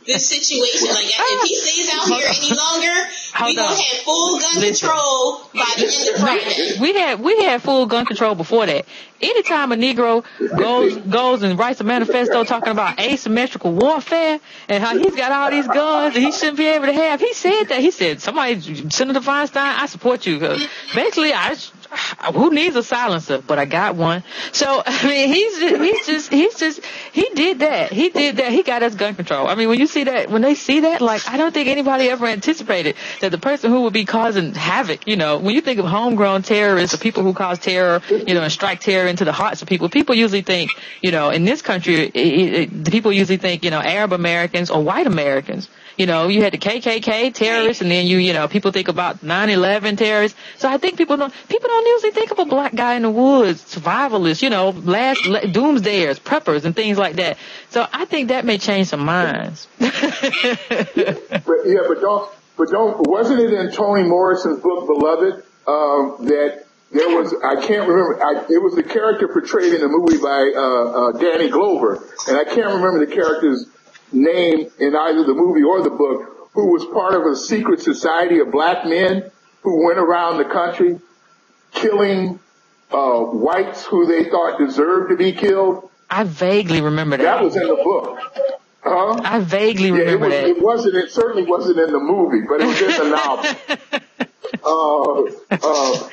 this situation. Like, if he stays out here any longer, we're going to have full gun control by the end of Friday. We had full gun control before that. Anytime a Negro goes and writes a manifesto talking about asymmetrical warfare and how he's got all these guns and he shouldn't be able to have, he said that. He said, Senator Feinstein, I support you. Cause basically, who needs a silencer? But I got one. So, I mean, he did that. He got us gun control. I mean, when they see that, like, I don't think anybody ever anticipated that the person who would be causing havoc, when you think of homegrown terrorists or people who cause terror, and strike terror into the hearts of people usually think, in this country, people usually think, Arab Americans or white Americans. you had the KKK terrorists, and then people think about 9/11 terrorists. So I think people don't usually think of a black guy in the woods, survivalists, doomsdayers, preppers, and things like that. So I think that may change some minds. But wasn't it in Toni Morrison's book Beloved that there was, I can't remember, it was the character portrayed in the movie by Danny Glover, and I can't remember the character's name in either the movie or the book, who was part of a secret society of black men who went around the country killing whites who they thought deserved to be killed. I vaguely remember that. That was in the book. I vaguely remember that. It certainly wasn't in the movie, but it was in the novel.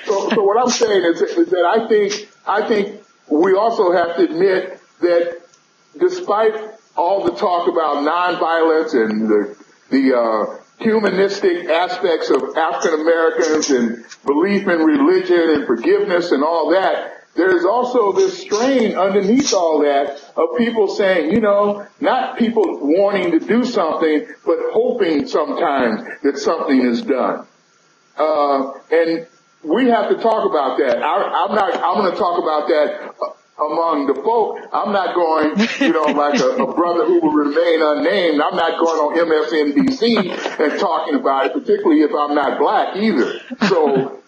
So what I'm saying is that I think we also have to admit that despite all the talk about nonviolence and the humanistic aspects of African Americans and belief in religion and forgiveness and all that, there's also this strain underneath all that of people saying, not people wanting to do something, but hoping sometimes that something is done. And we have to talk about that. I'm going to talk about that among the folk. I'm not going, like a brother who will remain unnamed. I'm not going on MSNBC and talking about it, particularly if I'm not black either. So,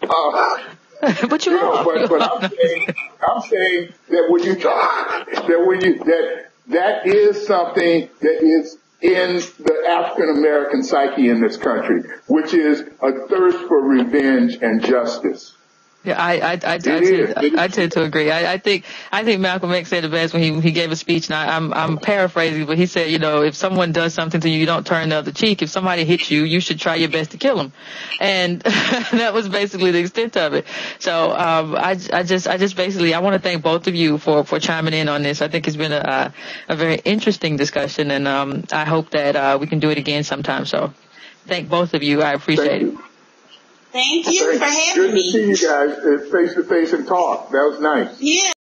but you are. But I'm saying that when you talk, that is something that is in the African American psyche in this country, which is a thirst for revenge and justice. Yeah, I tend to agree. I think Malcolm X said it best when he gave a speech, and I'm paraphrasing, but he said, if someone does something to you, you don't turn the other cheek. If somebody hits you, you should try your best to kill them. And that was basically the extent of it. So, I just basically, I want to thank both of you for chiming in on this. I think it's been a very interesting discussion, and I hope that we can do it again sometime. So, thank both of you. I appreciate it. Thank you for having me. Good to see you guys face to face and talk. That was nice. Yeah.